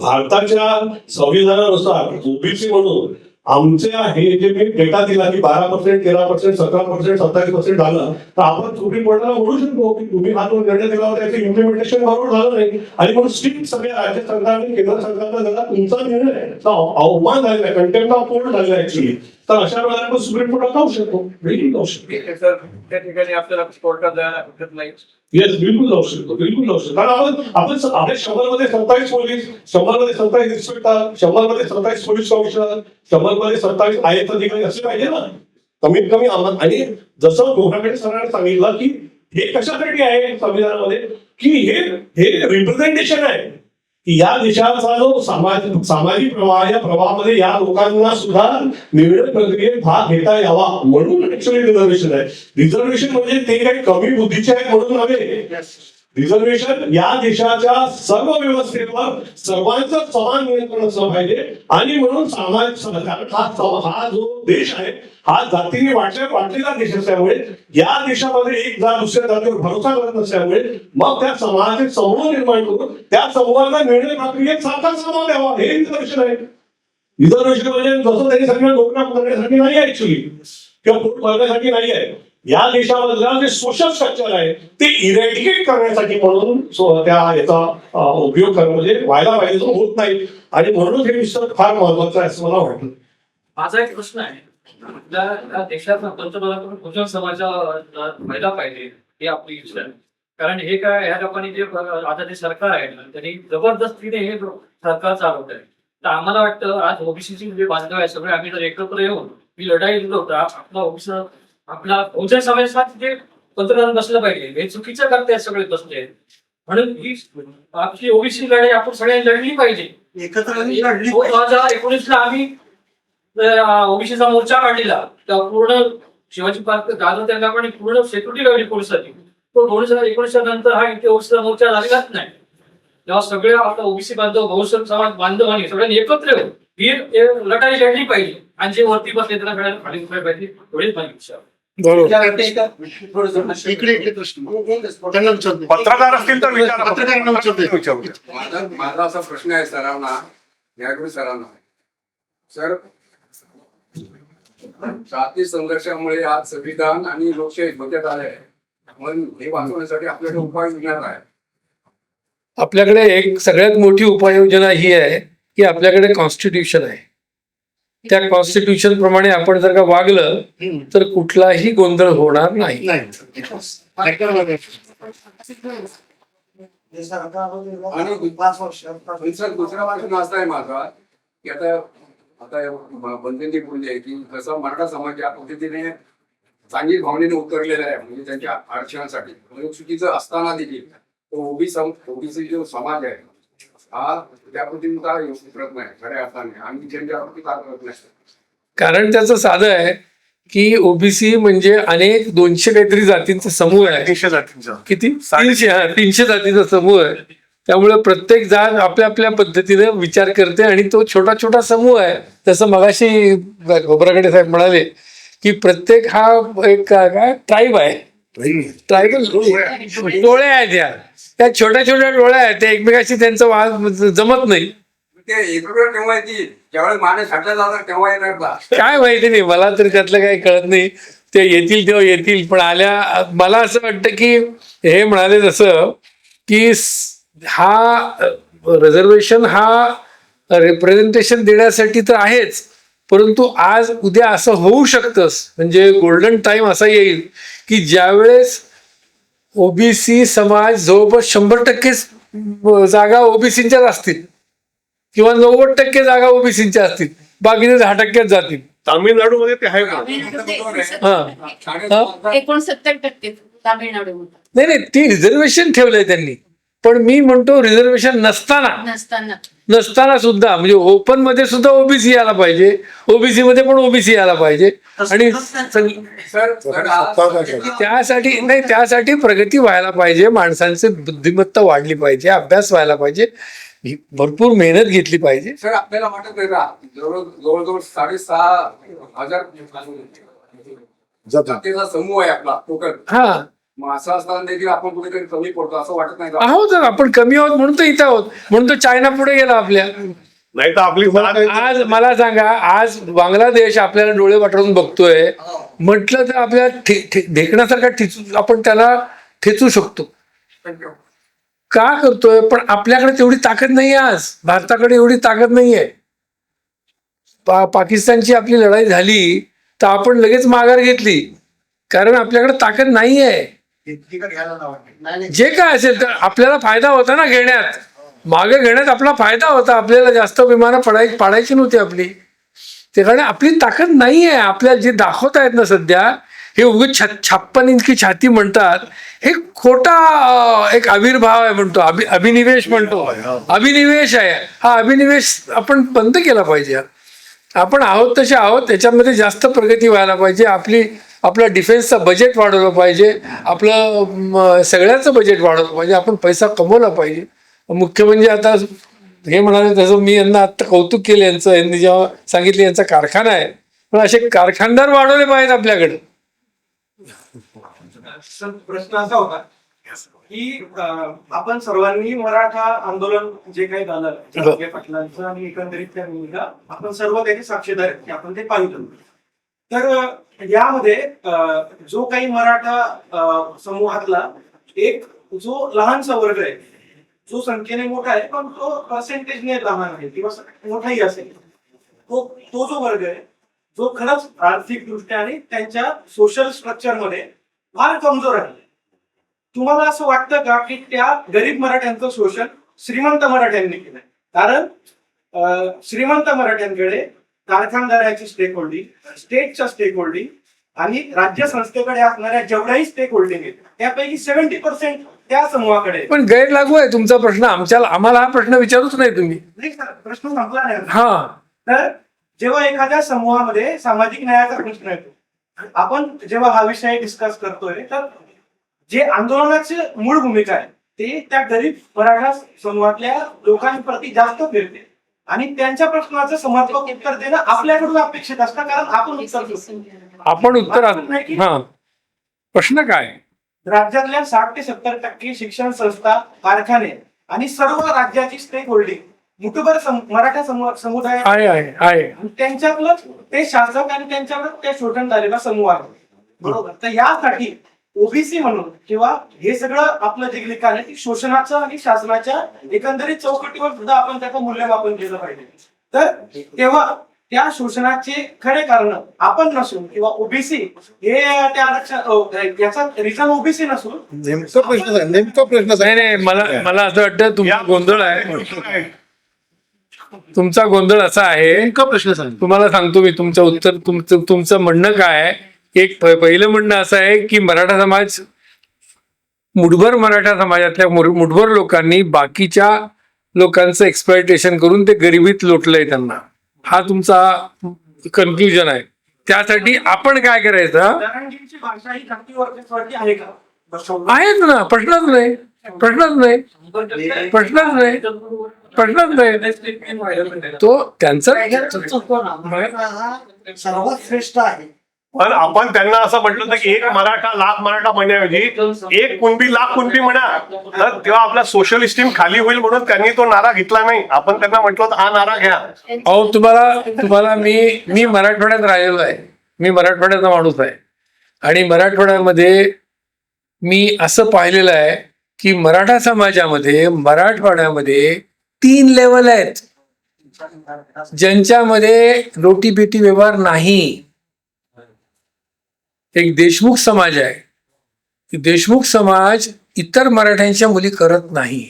भारताच्या संविधानानुसार ओबीसी म्हणून आमच्या हे जे मी डेटा दिला की 12%, 13%, 17%, 27% झालं तर आपण सुप्रीम कोर्टाला म्हणू शकतो की तुम्ही हा जो निर्णय दिला होता त्याचं इम्प्लिमेंटेशन बरोबर झालं नाही आणि म्हणून स्ट्रिक्ट सगळ्या राज्य सरकारने केंद्र सरकारला जरा तुमचा निर्णय अवमान झालेला आहे, कंटेम्प्ट ऑफ कोर्ट झालेला आहे ऍक्च्युली. तर अशा वेळेला आपण सुप्रीम कोर्टात जाऊ शकतो, बिलकुल जाऊ शकतो. त्या ठिकाणी आपल्याला कोर्टात जायला भेटत नाही. येस, बिलकुल जाऊ शकतो, बिलकुल जाऊ शकतो. कारण आपण 100 मध्ये 27 पोलीस, 100 मध्ये 27 इन्स्पेक्टर, 100 मध्ये 27 पोलीस कमिशनर, 100 मध्ये 27 IAS अधिकारी असले पाहिजे ना कमीत कमी. आणि जसं गोहाटे सरांनी सांगितलं की हे कशासाठी आहे संविधानामध्ये की हे रिप्रेझेंटेशन आहे की या देशाचा जो सामाजिक प्रवाह या प्रवाहामध्ये या लोकांना सुद्धा निर्णय प्रक्रियेत भाग घेता यावा म्हणून ऍक्च्युअली रिझर्वेशन आहे. रिझर्वेशन म्हणजे ते काही कमी बुद्धीचे आहेत म्हणून नव्हे. रिझर्वेशन या देशाच्या सर्व व्यवस्थेवर सर्वांचं समान नियंत्रण असलं पाहिजे आणि म्हणून सामाजिक हा जो देश आहे हा जातीने वाटलेला देश असल्यामुळे या देशामध्ये एक जात दुसऱ्या जातीवर भरोसा करत नसल्यामुळे मग त्या समाजाचे समूह निर्माण करून त्या समूहाला निर्णय प्रक्रियेत सारखा समाव द्यावा हे रिझर्वेशन आहे. रिझर्वेशन म्हणजे जसं त्यांनी सांगितलं नोकऱ्या करण्यासाठी नाही आहे ऍक्च्युली किंवा पोट भरण्यासाठी नाही आहे. या देशामधलं जे सोशल स्ट्रक्चर आहे ते इरॅडिकेट करण्यासाठी म्हणून त्या याचा उपयोग करणं म्हणजे व्हायला पाहिजे, तो होत नाही. आणि म्हणून हे पुस्तक फार महत्वाचं आहे असं मला वाटतं. माझा एक प्रश्न आहे, आपल्या या देशात पंतप्रधान कुशल समाजा व्हायला पाहिजे ही आपली इच्छा आहे. कारण हे काय, ह्या लोकांनी जे आता जे सरकार आहे ना, त्यांनी जबरदस्तीने हे सरकार चालवत आहे. तर आम्हाला वाटतं आज ओबीसीची जे बांधव आहे सगळे आम्ही जर एकत्र येऊन ही लढाई दिलो तर आपला ओबीसी आपला बहुजन समाजासाठी जे पंतप्रधान बसलं पाहिजे. हे चुकीचं करतायत सगळे बसले, म्हणून ही आपली ओबीसी लढाई आपण सगळ्यांनी लढली पाहिजे. एकत्र 2019 ला आम्ही ओबीसीचा मोर्चा काढलेला, तर पूर्ण शिवाजी पार्क गाजर त्यांना पण पूर्ण सेक्युरिटी लावली पोलिसांनी. तो 2019 नंतर हा इथे ओबीसीचा मोर्चा झालेलाच नाही. तेव्हा सगळे आपला ओबीसी बांधव, बहुजन समाज बांधवांनी सगळ्यांनी एकत्र येऊन ही लढाई लढली पाहिजे. आणि जे वरती बसले त्यांना सगळ्यांना खाली उतरायला पाहिजे, एवढीच माझी इच्छा आहे. इकडे प्रश्न त्यांना विचारतो. पत्रकार असतील तर विचारा. पत्रकारांना विचारतो. माझा असा प्रश्न आहे सरांना, न्यायगुरू सरांना. सर, जाती संघर्षामुळे आज संविधान आणि लोकशाही धोक्यात आले आहे. म्हणून हे वाचवण्यासाठी आपल्याकडे उपाय योजना आहे. आपल्याकडे एक सगळ्यात मोठी उपाययोजना ही आहे की आपल्याकडे कॉन्स्टिट्यूशन आहे. त्या कॉन्स्टिट्यूशन प्रमाणे आपण जर का वागलं तर कुठलाही गोंधळ होणार नाही. आणि दुसरा प्रश्न असा आहे माझा की आता बंधेंनी बोलले की कसं मराठा समाज या पद्धतीने चांगली भावनेने उतरलेला आहे, म्हणजे त्यांच्या आरक्षणासाठी. म्हणजे चुकीचं असताना देखील ओबीसी जो समाज आहे हा त्या पद्धतीने का उतरत नाही खऱ्या अर्थाने, आणि त्यांच्यावरती का करत नाही? कारण त्याचं साधं आहे की ओबीसी म्हणजे अनेक 200 काहीतरी जातींचा समूह आहे. 300 जातींचा. किती? 300 जातीचा समूह आहे. त्यामुळे प्रत्येक जात आपल्या आपल्या पद्धतीने विचार करते आणि तो छोटा छोटा समूह आहे. जसं मगाशी खोब्रागडे साहेब म्हणाले की प्रत्येक हा एक काय ट्राईब आहे, ट्रायबल टोळ्या आहेत. त्या छोट्या छोट्या टोळ्या आहेत, त्या एकमेकाशी त्यांचा वाद जमत नाही. ते एकत्र केव्हा येतील, ज्यावेळेस माणूस छाटला जाणार तेव्हा येणार का? काय माहिती नाही, मला तरी त्यातलं काही कळत नाही. ते येतील तेव्हा येतील, पण मला असं वाटतं की हे म्हणाले जसं की हा रिझर्वेशन हा रिप्रेझेंटेशन देण्यासाठी तर आहेच, परंतु आज उद्या असं होऊ शकतंच, म्हणजे गोल्डन टाइम असा येईल की ज्यावेळेस ओबीसी समाज जवळपास 100% जागा ओबीसींच्याच असतील किंवा 90% जागा ओबीसींच्या असतील, बाकीचे 10% जातील. तामिळनाडूमध्ये ते आहे का? 69% तामिळनाडू नाही, ती रिझर्वेशन ठेवलंय त्यांनी. पण मी म्हणतो रिझर्वेशन नसताना सुद्धा म्हणजे ओपन मध्ये सुद्धा ओबीसी यायला पाहिजे, ओबीसी मध्ये पण ओबीसी यायला पाहिजे. आणि त्यासाठी प्रगती व्हायला पाहिजे, माणसांची बुद्धिमत्ता वाढली पाहिजे, अभ्यास व्हायला पाहिजे, भरपूर मेहनत घेतली पाहिजे. सर, आपल्याला वाटत नाही का जवळजवळ 6,500 जातीचा समूह आहे आपला टोटल. हा, मग असं असताना देखील आपण कुठेतरी कमी पडतो असं वाटत नाही का? आहोत आपण कमी आहोत म्हणून तर इथं आहोत, म्हणून तर चायना पुढे गेला आपल्या. नाही तर आपली आज मला सांगा, आज बांगलादेश आपल्याला डोळे वाटून बघतोय म्हटलं तर आपल्याला ढेकण्यासारखा आपण त्याला ठेचू शकतो. का करतोय? पण आपल्याकडे तेवढी ताकद नाही. आज भारताकडे एवढी ताकद नाहीये. पाकिस्तानची आपली लढाई झाली तर आपण लगेच माघार घेतली, कारण आपल्याकडे ताकद नाहीये. जे काय असेल तर आपल्याला फायदा होता ना घेण्यात, मागे घेण्यात आपला फायदा होता. आपल्याला जास्त विमानं पाडायची नव्हती आपली, त्याकडे आपली ताकद नाहीये. आपल्याला जे दाखवत आहेत ना सध्या, हे उगाच 56 इंच की छाती म्हणतात, हे खोटा एक आविर्भाव आहे म्हणतो, अभिनिवेश म्हणतो, अभिनिवेश आहे. हा अभिनिवेश आपण बंद केला पाहिजे. आपण आहोत तसे आहोत, त्याच्यामध्ये जास्त प्रगती व्हायला पाहिजे. आपला डिफेन्सचं बजेट वाढवलं पाहिजे, आपलं सगळ्याचं बजेट वाढवलं पाहिजे, आपण पैसा कमवला पाहिजे. मुख्य म्हणजे आता हे म्हणाले तसं मी यांना आत्ता कौतुक केलं यांचं, यांनी जेव्हा सांगितलं यांचा कारखाना आहे, पण असे कारखानदार वाढवले पाहिजेत आपल्याकडे. प्रश्न असा होता की आपण सर्वांनी मराठा आंदोलन जे काही झालं जरांगे पाटलांचं आणि एकंदरीत त्या भूमिका आपण सर्व त्याचे साक्षीदार आहेत की आपण ते पाहिलं. तर यामध्ये जो काही मराठा समूहातला एक जो लहानसा वर्ग आहे, जो संख्येने मोठा आहे पण तो पर्सेंटेजने लहान आहे किंवा मोठाही असेल, तो जो वर्ग आहे जो खरंच आर्थिकदृष्ट्या आणि त्यांच्या सोशल स्ट्रक्चरमध्ये फार कमजोर आहे. तुम्हाला असं वाटतं का की त्या गरीब मराठ्यांचं शोषण श्रीमंत मराठ्यांनी केलंय? कारण श्रीमंत मराठ्यांकडे कारखानदाराची स्टेक होल्डिंग, स्टेटच्या स्टेक होल्डिंग आणि राज्य संस्थेकडे असणाऱ्या जेवढ्याही स्टेक होल्डिंग आहेत त्यापैकी 70% त्या समूहाकडे. पण गैरलागू आहे तुमचा प्रश्न. आम्हाला हा प्रश्न विचारूच नाही तुम्ही. नाही सर, प्रश्न संपला नाही. हा, तर जेव्हा एखाद्या समूहामध्ये सामाजिक न्यायाचा प्रश्न येतो, आपण जेव्हा हा विषय डिस्कस करतोय, तर जे आंदोलनाची मूळ भूमिका आहे ते त्या गरीब मराठा समूहातल्या लोकांप्रती जास्त फिरते आणि त्यांच्या प्रश्नाचं समर्पक उत्तर देणं आपल्याकडून अपेक्षित असतं, कारण आपण उत्तर हा, प्रश्न काय? राज्यातल्या 60 ते 70% शिक्षण संस्था, कारखाने आणि सर्व राज्याची स्टेक होल्डिंग मुठभर मराठा समुदाय आहे. त्यांच्यातलं ते शासक आणि त्यांच्यावर ते शोषण झालेला समूह आहे. बरोबर. तर यासाठी ओबीसी म्हणून किंवा हे सगळं आपलं जे लिखाण आहे, शोषणाचं आणि शासनाच्या एकंदरीत चौकटीवर सुद्धा आपण त्याचं मूल्यमापन केलं पाहिजे. तर तेव्हा त्या शोषणाचे खरे कारण आपण नसून किंवा ओबीसी हे त्या आरक्षण याचा रिझन ओबीसी नसून नेमका प्रश्न नाही, मला असं वाटतं तुमचा गोंधळ आहे. तुमचा गोंधळ असा आहे. नेमका प्रश्न सांग. तुम्हाला सांगतो मी तुमचं उत्तर. तुमचं म्हणणं काय आहे? एक पहिलं म्हणणं असं आहे की मराठा समाज, मुठभर मराठा समाजातल्या मुठभर लोकांनी बाकीच्या लोकांचं एक्सप्लॉयटेशन करून ते गरिबीत लोटलंय त्यांना. हा तुमचा कन्क्लुजन आहे. त्यासाठी आपण काय करायचं? जरांगीची भाषा ही जातीवरती आहे का? आहेत ना, प्रश्नच नाही. तो त्यांचा सर्वात श्रेष्ठ आहे. पण आपण त्यांना असं म्हटलं होतं की एक मराठा लाख मराठा म्हणण्याऐवजी एक कुणबी लाख कुणबी म्हणा, तर तेव्हा आपला सोशल इस्टीम खाली होईल म्हणून त्यांनी तो नारा घेतला नाही. आपण त्यांना म्हटलं होतं हा नारा घ्या. अहो, तुम्हाला मी मराठवाड्यात राहिलेलो आहे. मी मराठवाड्याचा माणूस आहे आणि मराठवाड्यामध्ये मी असं पाहिलेलं आहे की मराठा समाजामध्ये मराठवाड्यामध्ये 3 लेवल आहेत ज्यांच्यामध्ये रोटी बेटी व्यवहार नाही. एक देशमुख समाज आहे. देशमुख समाज इतर मराठ्यांच्या मुली करत नाही.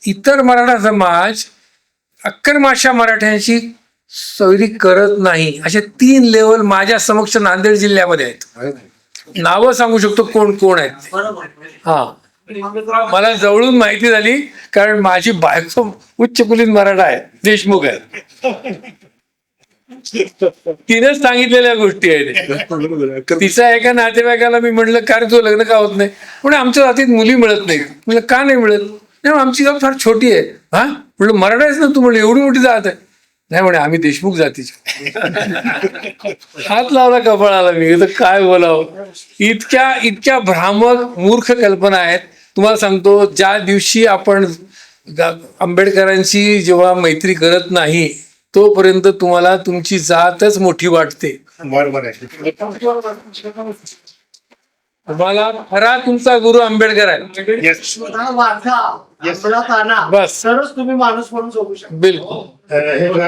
इतर मराठा समाज अक्करमाशा मराठ्यांची सैरी करत नाही. असे 3 लेवल माझ्या समक्ष नांदेड जिल्ह्यामध्ये आहेत. नावं सांगू शकतो कोण कोण आहेत. हा, मला जवळून माहिती झाली कारण माझी बायको उच्च कुलीन मराठा आहे, देशमुख आहे. तिनंच सांगितलेल्या गोष्टी आहेत. तिचा एका नातेवाईकाला मी म्हटलं काय तुझं लग्न का होत नाही? म्हणजे आमच्या जातीत मुली मिळत नाही. म्हणजे का नाही मिळत? नाही, आमची जात फार छोटी आहे. हा, म्हटलं मराठा आहेस ना तू? म्हणलं एवढी मोठी जात आहे. नाही म्हणे आम्ही देशमुख जातीचे. हात लावला कपाळाला. मी तर काय बोलावं. इतक्या भ्रामक मूर्ख कल्पना आहेत. तुम्हाला सांगतो, ज्या दिवशी आपण आंबेडकरांची जेव्हा मैत्री करत नाही तोपर्यंत तुम्हाला तुमची जातच मोठी वाटते. बरोबर आहे. तुम्हाला खरा तुमचा गुरु आंबेडकर आहे. बस, तरच तुम्ही माणूस म्हणून जगू शकता. बिलकुल. हे बघा,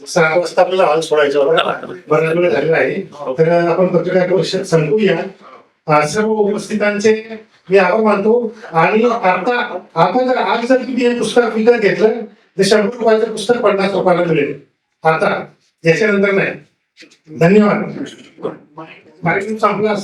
6 वाजता आपल्याला हॉल सोडायचा होता. बराच वेळ झालेला आहे. तर आपण पत्रकार परिषद संपूया. सर्व उपस्थितांचे मी आभार मानतो. आणि आता जर आज जर तुम्ही हे पुस्तक विकत घेतलं तर 100 रुपयाचं पुस्तक 50 रुपयाला मिळेल. आता याच्यानंतर नाही. धन्यवाद. कार्यक्रम संपला.